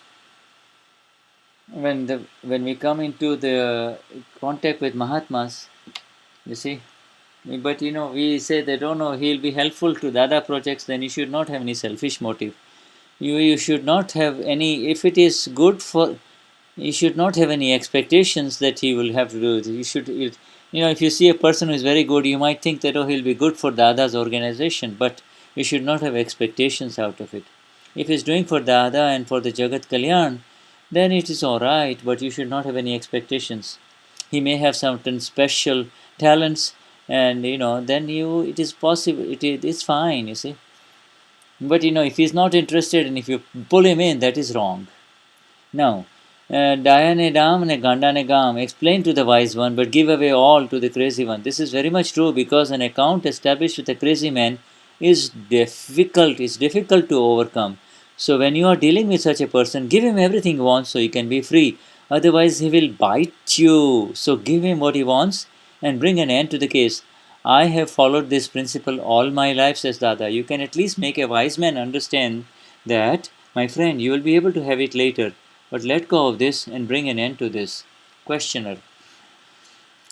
when we come into the contact with Mahatmas, you see, but we say that, oh no, he'll be helpful to Dada projects, then you should not have any selfish motive. You should not have any, if it is good for, you should not have any expectations that he will have to do it. You should, if you see a person who is very good, you might think that, oh, he'll be good for Dada's organization, but you should not have expectations out of it. If he's doing for Dada and for the Jagat Kalyan, then it is alright, but you should not have any expectations. He may have certain special talents, and then it is possible, it's fine, you see. But if he's not interested, and if you pull him in, that is wrong. Now, Dayane dam ne gandane gam, explain to the wise one, but give away all to the crazy one. This is very much true, because an account established with a crazy man is difficult. It's difficult to overcome. So when you are dealing with such a person, give him everything he wants so he can be free. Otherwise, he will bite you. So give him what he wants and bring an end to the case. I have followed this principle all my life, says Dada. You can at least make a wise man understand that, my friend, you will be able to have it later, but let go of this and bring an end to this. Questioner.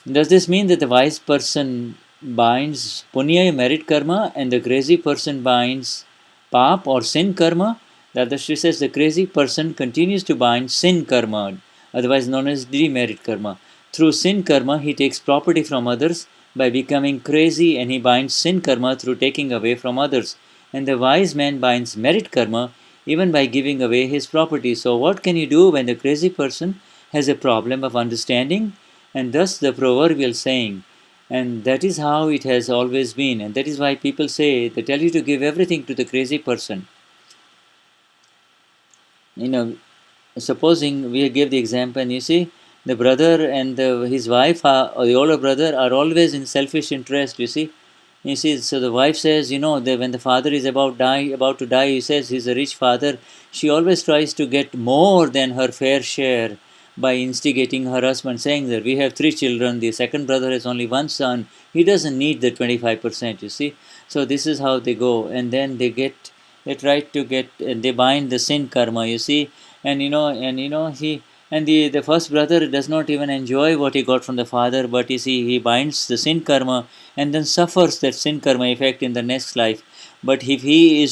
Does this mean that the wise person binds punya, merit karma, and the crazy person binds pap or sin karma? Dadashri says the crazy person continues to bind sin karma. otherwise known as demerit karma. Through sin karma, he takes property from others by becoming crazy, and he binds sin karma through taking away from others. And the wise man binds merit karma even by giving away his property. So, what can you do when the crazy person has a problem of understanding? And thus the proverbial saying, and that is how it has always been, and that is why people say, they tell you to give everything to the crazy person. You know, supposing we give the example, and you see, the brother and his wife, or the older brother, are always in selfish interest. You see. So the wife says, that when the father is about to die, he says he's a rich father. She always tries to get more than her fair share by instigating her husband, saying that we have three children. The second brother has only one son. He doesn't need the 25%. You see. So this is how they go, and then they try to get, they bind the sin karma. You see, he and the first brother does not even enjoy what he got from the father, but you see, he binds the sin karma and then suffers that sin karma effect in the next life. But if he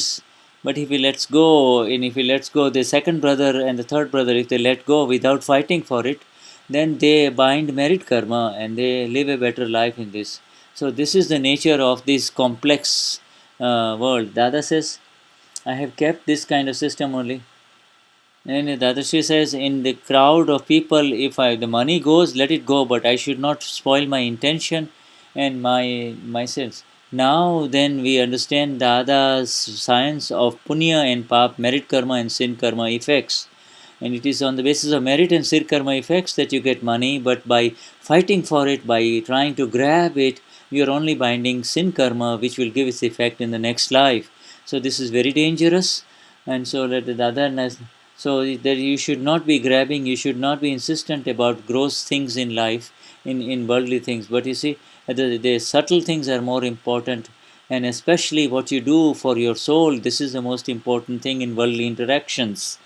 lets go, and if he lets go the second brother and the third brother, if they let go without fighting for it, then they bind merit karma and they live a better life in this. So this is the nature of this complex world. Dada says, I have kept this kind of system only. And Dadashri says, in the crowd of people, if the money goes, let it go, but I should not spoil my intention and my sense. Now then we understand Dada's science of punya and pap, merit karma and sin karma effects. And it is on the basis of merit and sin karma effects that you get money, but by fighting for it, by trying to grab it, you are only binding sin karma, which will give its effect in the next life. So this is very dangerous. And so let the Dada, so that you should not be grabbing, you should not be insistent about gross things in life, in worldly things. But you see, the subtle things are more important, and especially what you do for your soul, this is the most important thing in worldly interactions.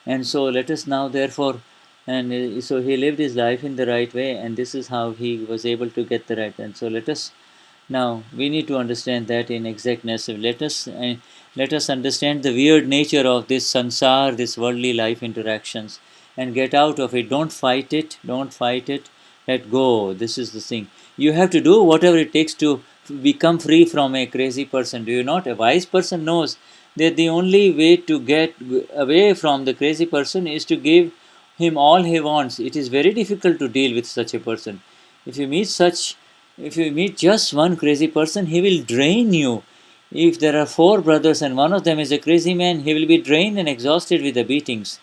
And so let us now therefore, and so he lived his life in the right way, and this is how he was able to get the right. And so let us now, we need to understand that in exactness. Let us understand the weird nature of this sansar, this worldly life interactions, and get out of it. Don't fight it. Don't fight it. Let go. This is the thing. You have to do whatever it takes to become free from a crazy person. Do you not? A wise person knows that the only way to get away from the crazy person is to give him all he wants. It is very difficult to deal with such a person. If you meet just one crazy person, he will drain you. If there are four brothers and one of them is a crazy man, he will be drained and exhausted with the beatings.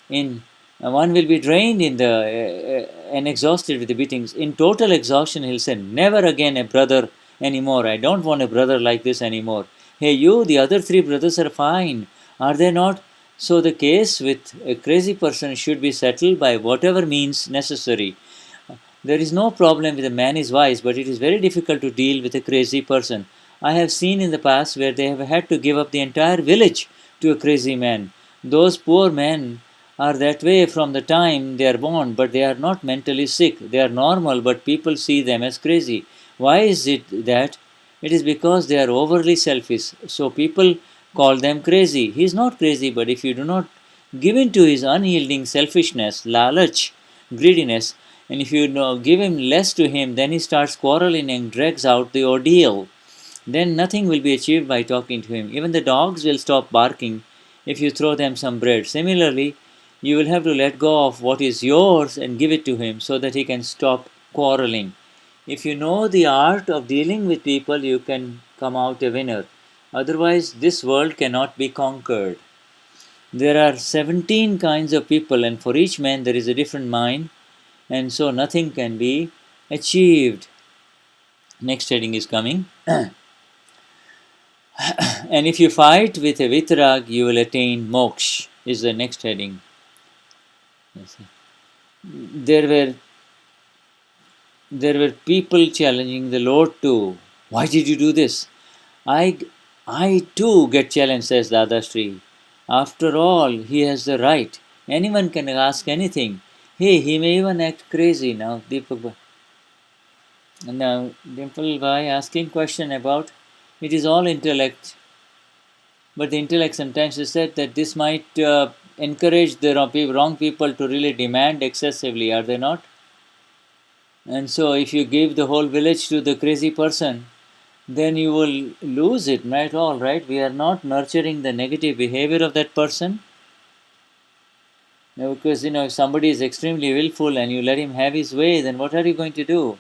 One will be drained and exhausted with the beatings. In total exhaustion, he'll say, "Never again a brother anymore. I don't want a brother like this anymore. Hey, you, the other three brothers are fine, are they not?" So the case with a crazy person should be settled by whatever means necessary. There is no problem with a man is wise, but it is very difficult to deal with a crazy person. I have seen in the past where they have had to give up the entire village to a crazy man. Those poor men are that way from the time they are born, but they are not mentally sick. They are normal, but people see them as crazy. Why is it that? It is because they are overly selfish. So people call them crazy. He is not crazy, but if you do not give in to his unyielding selfishness, lalach, greediness, and if you give him less to him, then he starts quarreling and drags out the ordeal. Then nothing will be achieved by talking to him. Even the dogs will stop barking if you throw them some bread. Similarly, you will have to let go of what is yours and give it to him so that he can stop quarreling. If you know the art of dealing with people, you can come out a winner. Otherwise, this world cannot be conquered. There are 17 kinds of people, and for each man there is a different mind, and so nothing can be achieved. Next heading is coming. And if you fight with a vitrag, you will attain moksha, is the next heading. There were people challenging the Lord too. Why did you do this? I too get challenged, says Dadashri. After all, he has the right. Anyone can ask anything. Hey, he may even act crazy now. Now, Dimple Bhai asking question about, it is all intellect. But the intellect sometimes is said that this might encourage the wrong people to really demand excessively, are they not? And so, if you give the whole village to the crazy person, then you will lose it, right? All right, we are not nurturing the negative behavior of that person. Now, because if somebody is extremely willful and you let him have his way, then what are you going to do?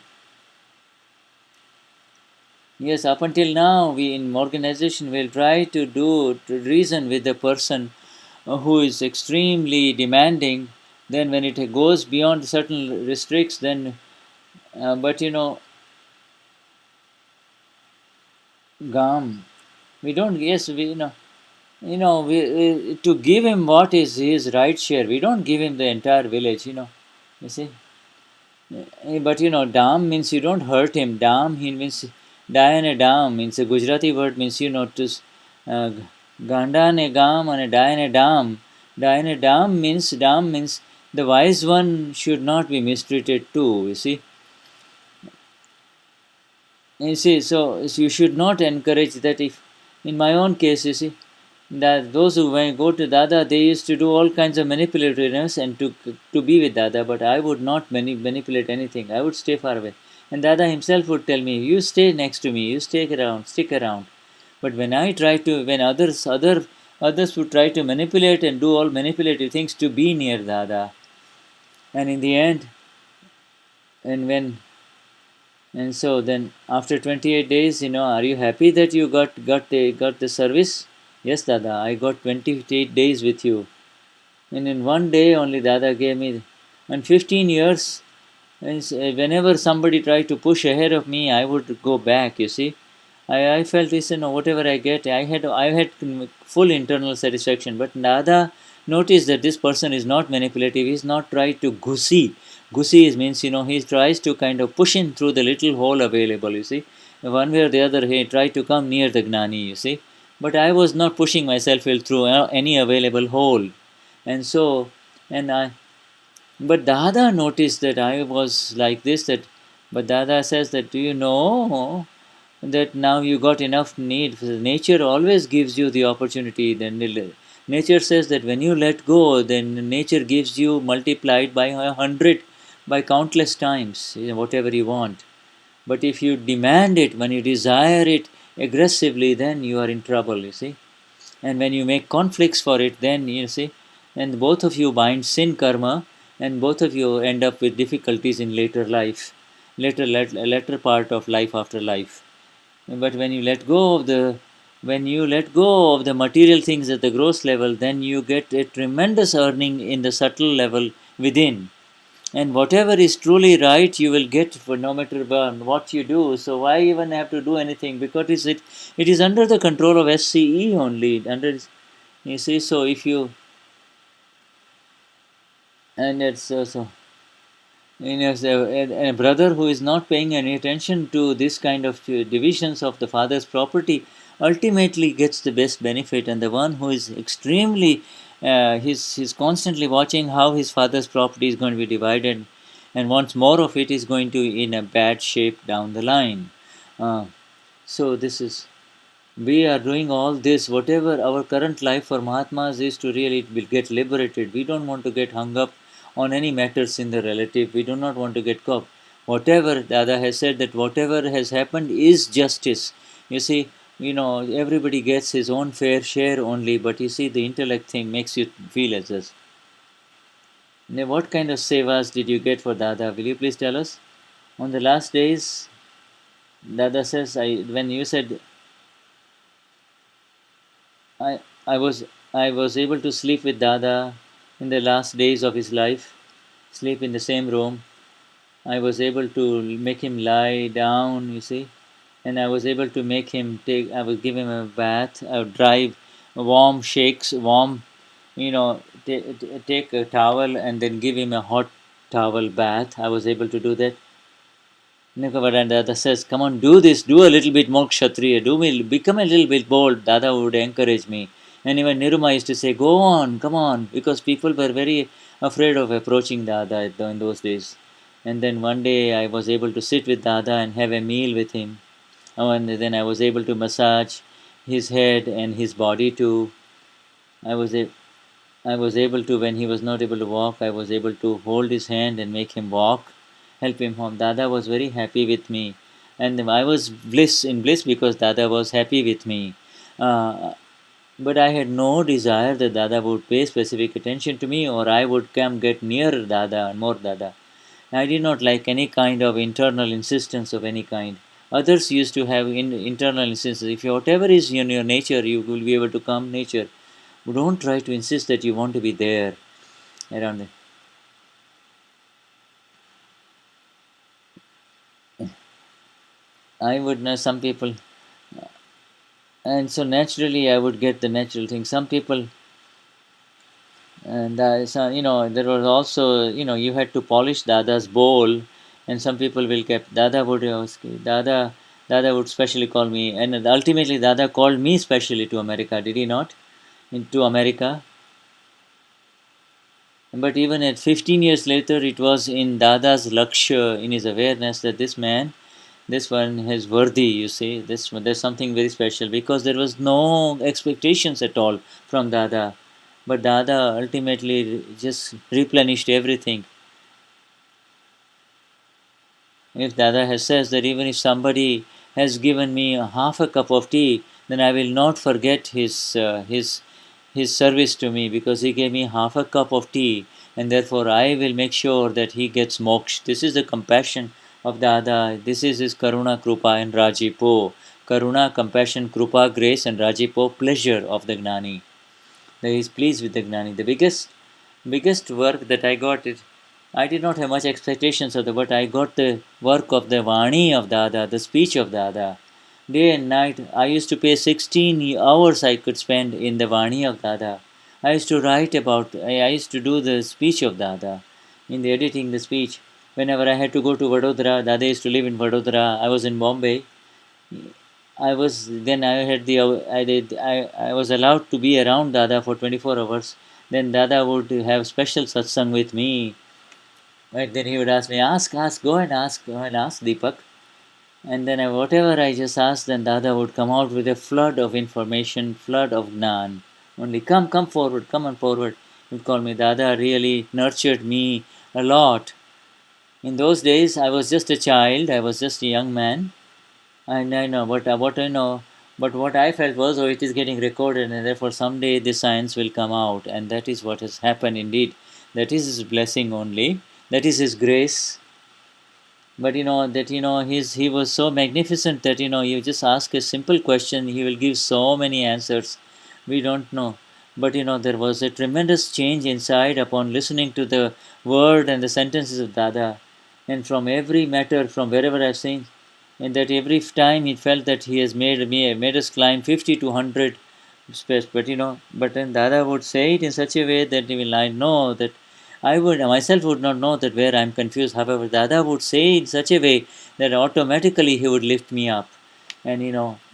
Yes, up until now, we in organization will try to reason with the person who is extremely demanding. Then, when it goes beyond certain restricts, then but Gam, we don't. Yes, we we to give him what is his right share. We don't give him the entire village. You see. But dam means you don't hurt him. Dam he means dayane dam means a Gujarati word means to uh, gandane gam and dayane dam. Dayane dam means the wise one should not be mistreated too. So you should not encourage that. If in my own case, that those who when go to Dada, they used to do all kinds of manipulativeness and to be with Dada, but I would not manipulate anything. I would stay far away. And Dada himself would tell me, "You stay next to me. You stick around." But when I try to, when others would try to manipulate and do all manipulative things to be near Dada, and in the end, and when and so then after 28 days, are you happy that you got the service? Yes, Dada, I got 28 days with you. And in one day only Dada gave me, and 15 years, whenever somebody tried to push ahead of me, I would go back, you see. I felt this, whatever I get, I had full internal satisfaction. But Dada noticed that this person is not manipulative. He's not trying to gussy. Gussy means he tries to kind of push in through the little hole available. You see, one way or the other, he tried to come near the Gnani. You see, but I was not pushing myself through any available hole, and so and I. But Dada noticed that I was like this. But Dada says that, do you know that now you got enough need? Nature always gives you the opportunity. Then nature says that when you let go, then nature gives you multiplied by 100, by countless times, whatever you want. But if you demand it, when you desire it aggressively, then you are in trouble, you see. And when you make conflicts for it, then you see, and both of you bind sin karma, and both of you end up with difficulties in later life, later part of life after life. But when you let go of the material things at the gross level, then you get a tremendous earning in the subtle level within. And whatever is truly right, you will get for no matter what you do. So why even have to do anything? Because it is under the control of SCE only. You see, so if you and it's so a brother who is not paying any attention to this kind of divisions of the father's property ultimately gets the best benefit, and the one who is extremely he's constantly watching how his father's property is going to be divided and wants more of it, is going to in a bad shape down the line. So this is we are doing all this, whatever our current life for Mahatmas is to really will get liberated. We don't want to get hung up on any matters in the relative. We do not want to get caught. Whatever Dada has said, that whatever has happened is justice. You see, everybody gets his own fair share only, but you see, the intellect thing makes you feel as this. Now, what kind of sevas did you get for Dada? Will you please tell us? On the last days, Dada says, when you said I I was able to sleep with Dada in the last days of his life, sleep in the same room. I was able to make him lie down, you see, and I was able to make him take. I would give him a bath. I would drive warm shakes, take a towel and then give him a hot towel bath. I was able to do that. And Dada says, "Come on, do this. Do a little bit more kshatriya. Become a little bit bold." Dada would encourage me. And even Niruma used to say, "Go on, come on," because people were very afraid of approaching Dada in those days. And then one day I was able to sit with Dada and have a meal with him. And then I was able to massage his head and his body too. I was a I was able to, when he was not able to walk, I was able to hold his hand and make him walk, help him home. Dada was very happy with me, and I was bliss because Dada was happy with me. Uh, but I had no desire that Dada would pay specific attention to me, or I would come get near Dada and more Dada. I did not like any kind of internal insistence of any kind. Others used to have internal insistence. If whatever is in your nature, you will be able to come nature. Don't try to insist that you want to be there around it. I would know some people, and so naturally I would get the natural thing. Some people, and so, there was also, you had to polish Dada's bowl, and some people will keep Dada would ask, Dada would specially call me, and ultimately Dada called me specially to America. Did he not? Into America. But even at 15 years later, it was in Dada's lakshya, in his awareness that this man, this one is worthy, you see. There's something very special because there was no expectations at all from Dada. But Dada ultimately just replenished everything. If Dada has says that even if somebody has given me a half a cup of tea, then I will not forget his service to me because he gave me half a cup of tea, and therefore I will make sure that he gets moksha. This is the compassion of Dada. This is his Karuna, Krupa, and Rajipo. Karuna, compassion, Krupa, grace, and Rajipo, pleasure of the Gnani. That he is pleased with the Gnani. The biggest work that I got is I did not have much expectations of the, but I got the work of the Vani of Dada, the speech of Dada. Day and night, I used to pay 16 hours I could spend in the Vani of Dada. I used to write about, I used to do the speech of Dada, in the editing the speech. Whenever I had to go to Vadodara, Dada used to live in Vadodara. I was in Bombay. I was allowed to be around Dada for 24 hours. Then Dada would have special satsang with me. Right, then he would ask me, go and ask Deepak. And then whatever I just asked, then Dada would come out with a flood of information, flood of Gnan. Only come forward, come on forward. He'd call me. Dada really nurtured me a lot. In those days, I was just a child, I was just a young man. And I know, but what I know, but what I felt was, oh, it is getting recorded, and therefore someday the science will come out, and that is what has happened indeed. That is his blessing only. That is his grace. But he was so magnificent that you just ask a simple question, he will give so many answers. We don't know. But there was a tremendous change inside upon listening to the word and the sentences of Dada. And from every matter, from wherever I've seen, and that every time he felt that he has made us climb 50 to 100 steps. But then Dada would say it in such a way that I know that I would myself would not know that where I am confused. However, Dada would say in such a way that automatically he would lift me up. And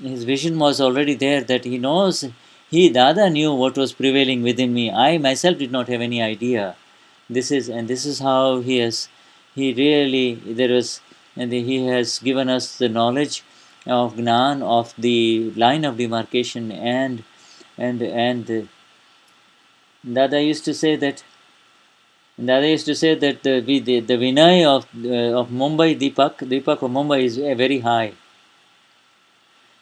his vision was already there that he knows. Dada knew what was prevailing within me. I myself did not have any idea. This is how he really, there was, and he has given us the knowledge of Gnan, of the line of demarcation, and Dada used to say that the Vinay of Mumbai, Deepak of Mumbai is very high.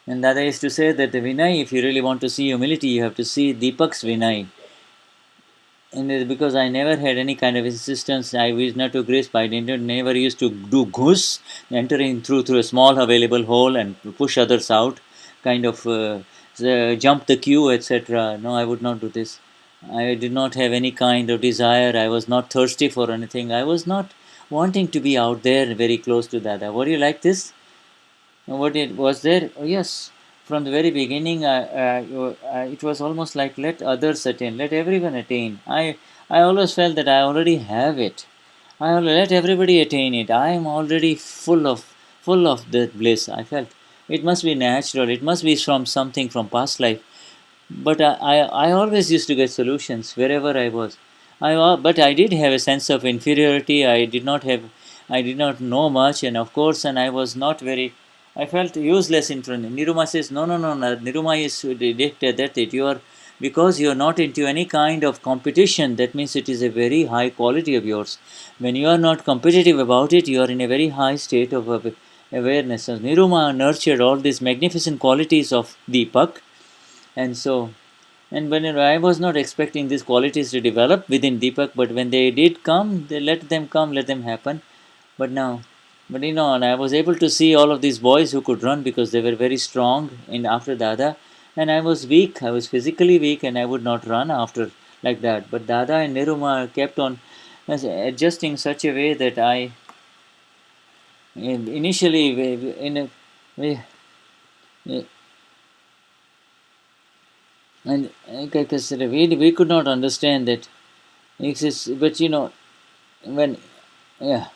And Dada used to say that the Vinay, if you really want to see humility, you have to see Deepak's Vinay. And because I never had any kind of insistence, I was not to grace by never used to do ghus, entering through a small available hole and push others out, kind of jump the queue, etc. No, I would not do this. I did not have any kind of desire. I was not thirsty for anything. I was not wanting to be out there very close to Dada. Would you like this? What it was there? Oh, yes. From the very beginning, it was almost like let others attain, let everyone attain. I always felt that I already have it. Let everybody attain it. I am already full of that bliss. I felt it must be natural. It must be from something from past life. But I always used to get solutions wherever I was. But I did have a sense of inferiority. I did not know much, and of course, and I was not very. I felt useless in front. Niruma says, no. Niruma is dictated that you are because you are not into any kind of competition. That means it is a very high quality of yours. When you are not competitive about it, you are in a very high state of awareness. So Niruma nurtured all these magnificent qualities of Deepak, and so, and when I was not expecting these qualities to develop within Deepak, but when they did come, they let them come, let them happen. But now, but and I was able to see all of these boys who could run because they were very strong in after Dada, and I was weak. I was physically weak, and I would not run after like that. But Dada and Niruma kept on adjusting such a way that I initially in a way, and because we could not understand that exists. But when yeah,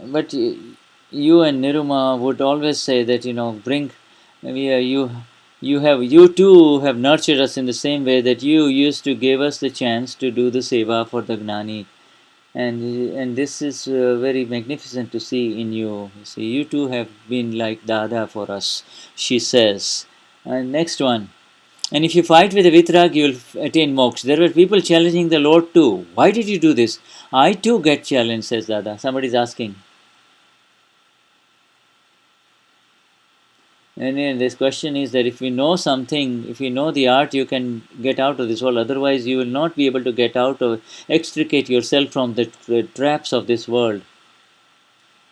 but you and Niruma would always say that bring we you too have nurtured us in the same way that you used to give us the chance to do the seva for the Gnani, and this is very magnificent to see in you. You see, you too have been like Dada for us, she says. And next one. And if you fight with a Vitrag, you will attain moksha. There were people challenging the Lord too. Why did you do this? I too get challenged, says Dada. Somebody is asking. And this question is that if you know something, if you know the art, you can get out of this world. Otherwise, you will not be able to get out or extricate yourself from the traps of this world.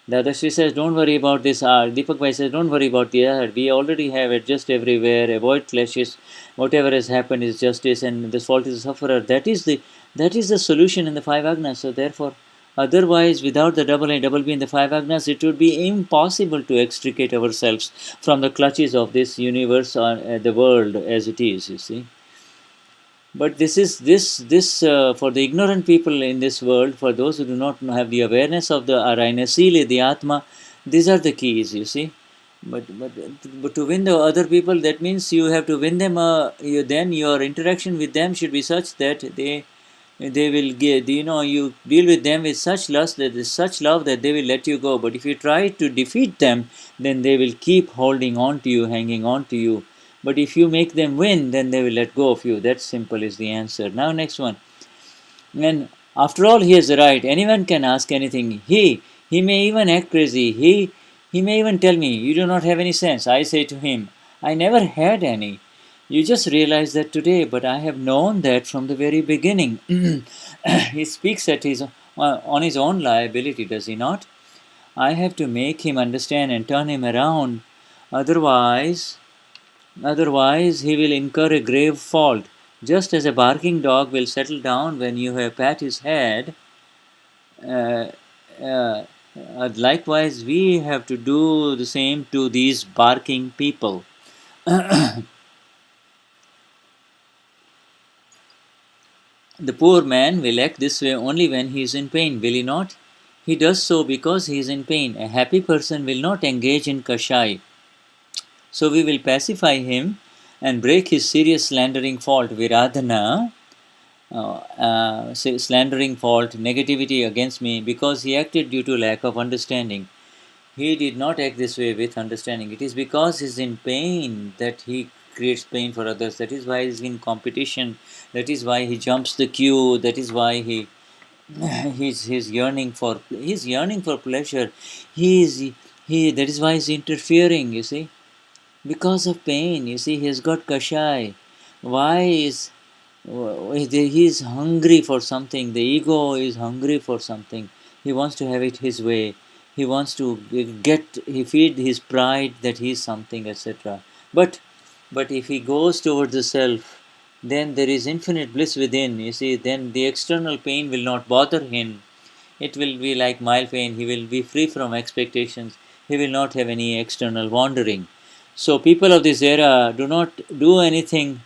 Dadashri says, don't worry about this art. Deepak Bhai says, don't worry about the art. We already have it just everywhere. Avoid clashes. Whatever has happened is justice, and the fault is the sufferer. That is the solution in the five agnas. So therefore, otherwise, without the double A, double B in the five agnas, it would be impossible to extricate ourselves from the clutches of this universe or the world as it is. You see. But this for the ignorant people in this world, for those who do not have the awareness of the Arainasili, the Atma, these are the keys, you see. But to win the other people, that means you have to win them. Then your interaction with them should be such that they will give. You deal with them with such lust, that is such love that they will let you go. But if you try to defeat them, then they will keep holding on to you, hanging on to you. But if you make them win, then they will let go of you. That simple is the answer. Now, next one. And after all, he has the right. Anyone can ask anything. He may even act crazy. He may even tell me, you do not have any sense. I say to him, I never had any. You just realize that today, but I have known that from the very beginning. He speaks on his own liability, does he not? I have to make him understand and turn him around. Otherwise, he will incur a grave fault. Just as a barking dog will settle down when you have pat his head, uh, uh, likewise, we have to do the same to these barking people. The poor man will act this way only when he is in pain, will he not? He does so because he is in pain. A happy person will not engage in kashai. So we will pacify him and break his serious slandering fault, viradhana, slandering fault, negativity against me, because he acted due to lack of understanding. He did not act this way with understanding. It is because he is in pain that he creates pain for others. That is why he is in competition. That is why he jumps the queue. That is why he's yearning for pleasure. That is why he's interfering. You see, because of pain. You see, he has got kashai. Why is he is hungry for something. The ego is hungry for something. He wants to have it his way. He wants to he feed his pride that he is something, etc. But if he goes towards the self, then there is infinite bliss within. You see, then the external pain will not bother him. It will be like mild pain. He will be free from expectations. He will not have any external wandering. So people of this era do not do anything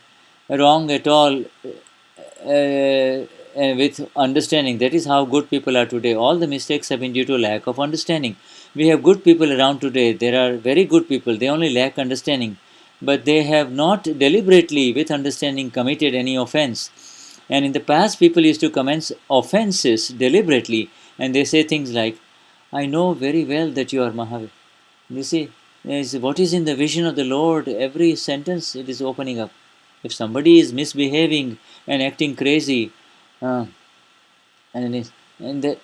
wrong at all with understanding. That is how good people are today. All the mistakes have been due to lack of understanding. We have good people around today. There are very good people. They only lack understanding. But they have not deliberately, with understanding, committed any offense. And in the past, people used to commit offenses deliberately. And they say things like, I know very well that you are Mahavir. You see, what is in the vision of the Lord, every sentence it is opening up. If somebody is misbehaving and acting crazy, uh, and it- and that,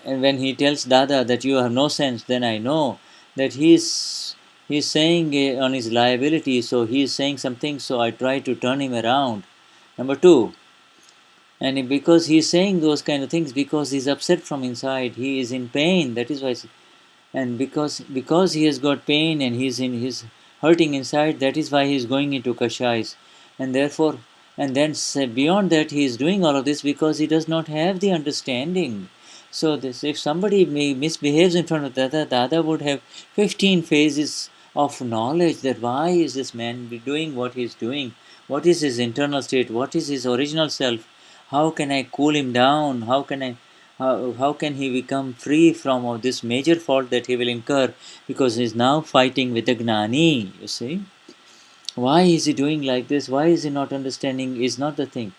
and when he tells Dada that you have no sense, then I know that he's saying on his liability. So he is saying something. So I try to turn him around. Number two, because he's saying those kind of things because he's upset from inside, he is in pain. That is why, and because he has got pain and he's hurting inside, that is why he's going into kashais, and therefore, and then beyond that, he is doing all of this because he does not have the understanding. So this, if somebody misbehaves in front of Dada would have 15 phases of knowledge that why is this man doing what he's doing, what is his internal state, what is his original self, how can I cool him down, how can he become free from all this major fault that he will incur because he is now fighting with the Gnani, you see? Why is he doing like this? Why is he not understanding? Is not the thing.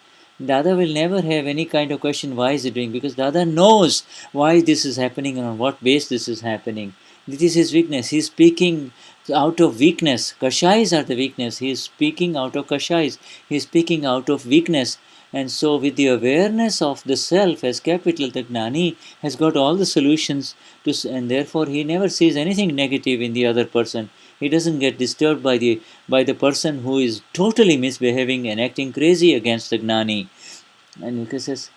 Dada will never have any kind of question why is he doing, because Dada knows why this is happening and on what base this is happening. This is his weakness. He is speaking out of weakness. Kashais are the weakness. He is speaking out of kashais. He is speaking out of weakness. And so, with the awareness of the self as capital, the Gnani has got all the solutions to, and therefore he never sees anything negative in the other person. He doesn't get disturbed by the person who is totally misbehaving and acting crazy against the Gnani. And because says,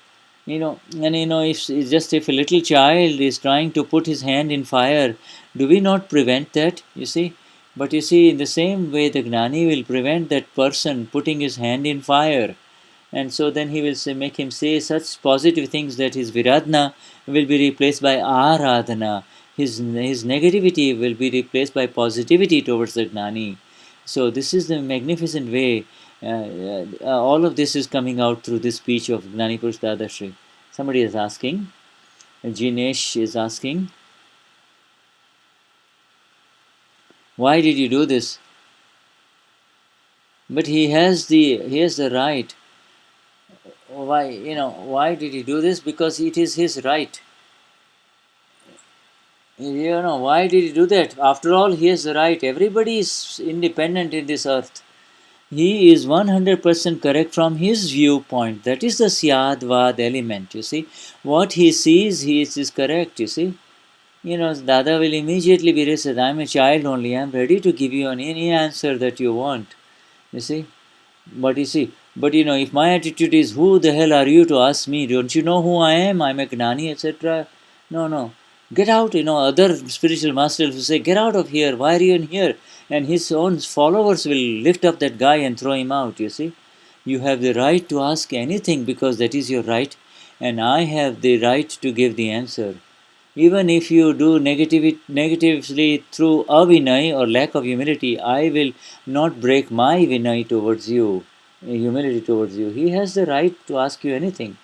if it's just if a little child is trying to put his hand in fire, do we not prevent that? You see, but you see, in the same way, the Gnani will prevent that person putting his hand in fire. And so then he will make him say such positive things that his viradna will be replaced by aradhana. His negativity will be replaced by positivity towards the Gnani. So this is the magnificent way. All of this is coming out through this speech of Gnani Purush Dadashri. Somebody is asking, Jinesh is asking, why did you do this? But he has the right. Why did he do this? Because it is his right. Why did he do that? After all, he has the right. Everybody is independent in this earth. He is 100% correct from his viewpoint. That is the Syadvad element, you see. What he sees, he is correct, you see. Dada will immediately be said, I'm a child only, I'm ready to give you any answer that you want, you see. But if my attitude is, who the hell are you to ask me? Don't you know who I am? I'm a Gnani, etc. No, no. Get out, other spiritual masters will say, get out of here, why are you in here? And his own followers will lift up that guy and throw him out, you see. You have the right to ask anything because that is your right, and I have the right to give the answer. Even if you do negatively through avinay or lack of humility, I will not break my vinay towards you, humility towards you. He has the right to ask you anything.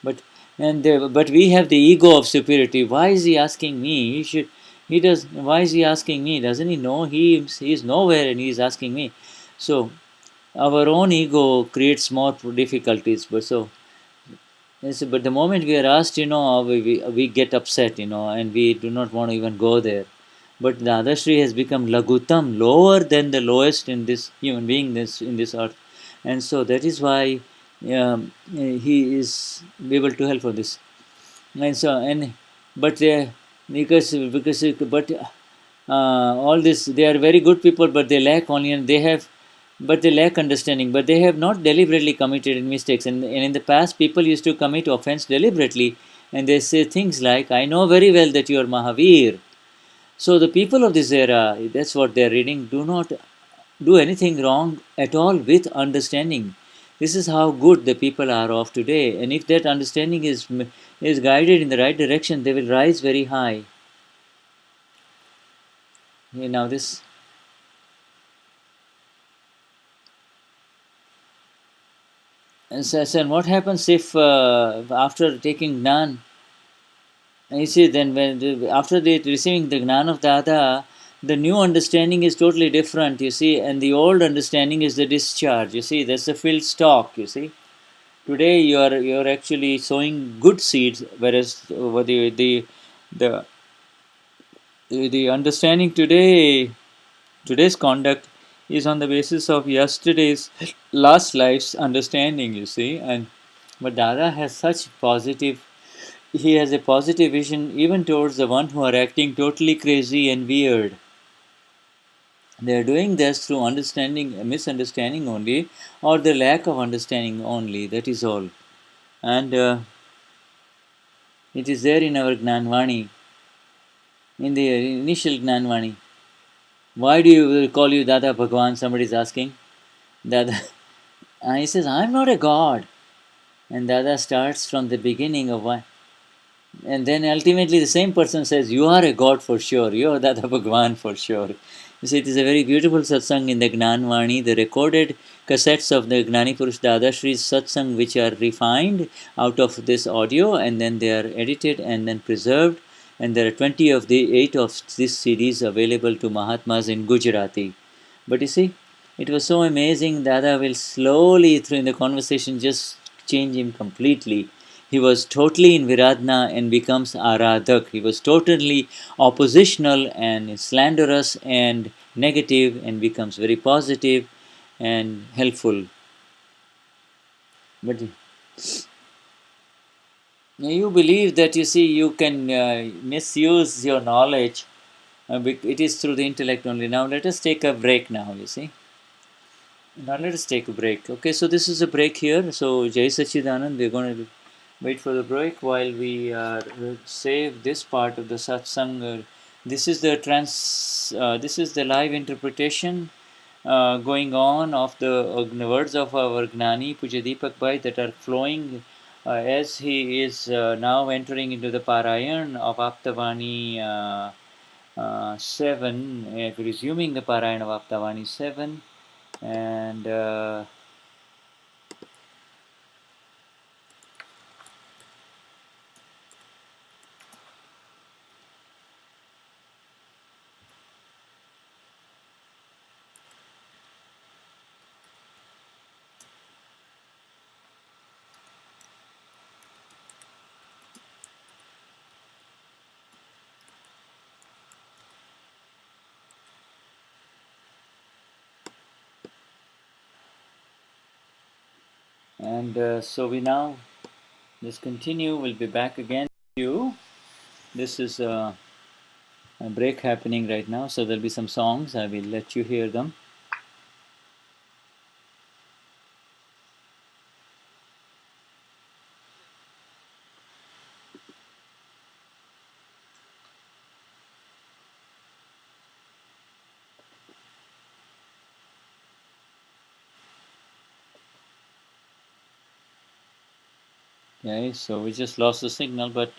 But we have the ego of superiority. Why is he asking me? He does. Why is he asking me? Doesn't he know he is nowhere and he is asking me? So our own ego creates more difficulties. But the moment we are asked, we get upset, and we do not want to even go there. But the Adashri has become lagutam, lower than the lowest in this human being, in this earth, and so that is why he is able to help for this. And so and but because but all this, they are very good people, but they lack only, and they lack understanding, but they have not deliberately committed mistakes. And in the past, people used to commit offense deliberately, and they say things like, I know very well that you are Mahavir. So the people of this era, that's what they're reading, do not do anything wrong at all with understanding. This is how good the people are of today. And if that understanding is guided in the right direction, they will rise very high. Now this. And what happens if after taking Gnan, and you see, then after receiving the Gnan of Dada, the new understanding is totally different, you see, and the old understanding is the discharge, you see, that's the filled stock, you see. Today you're actually sowing good seeds, whereas the understanding today's conduct is on the basis of yesterday's last life's understanding, you see. And but Dada has such positive, he has a positive vision even towards the one who are acting totally crazy and weird. They are doing this through understanding, misunderstanding only, or the lack of understanding only. That is all. And it is there in our Gnanvani, in the initial Gnanvani. Why do you call you Dada Bhagwan? Somebody is asking. Dada. And he says, I'm not a god. And Dada starts from the beginning of why. And then ultimately the same person says, you are a god for sure. You are Dada Bhagwan for sure. You see, it is a very beautiful satsang in the Gnanvani, the recorded cassettes of the Gnani Purush Dadashri's satsang, which are refined out of this audio, and then they are edited and then preserved. And there are 20 of the 8 of this series available to Mahatmas in Gujarati. But you see, it was so amazing. Dada will slowly, through the conversation, just change him completely. He was totally in Viradna and becomes Aradhak. He was totally oppositional and slanderous and negative and becomes very positive and helpful. But you believe that, you see, you can misuse your knowledge. It is through the intellect only. Now let us take a break now, you see. Now let us take a break. Okay, so this is a break here. So Jai Sachidanand, we're going to wait for the break while we save this part of the satsang. This is the this is the live interpretation going on of the words of our Gnani Puja Deepak Bhai that are flowing as he is now entering into the Parayan of Aptavani 7, resuming the Parayan of Aptavani 7. And so we now just continue. We'll be back again to you. This is a break happening right now, so there'll be some songs. I will let you hear them. Okay, so we just lost the signal, but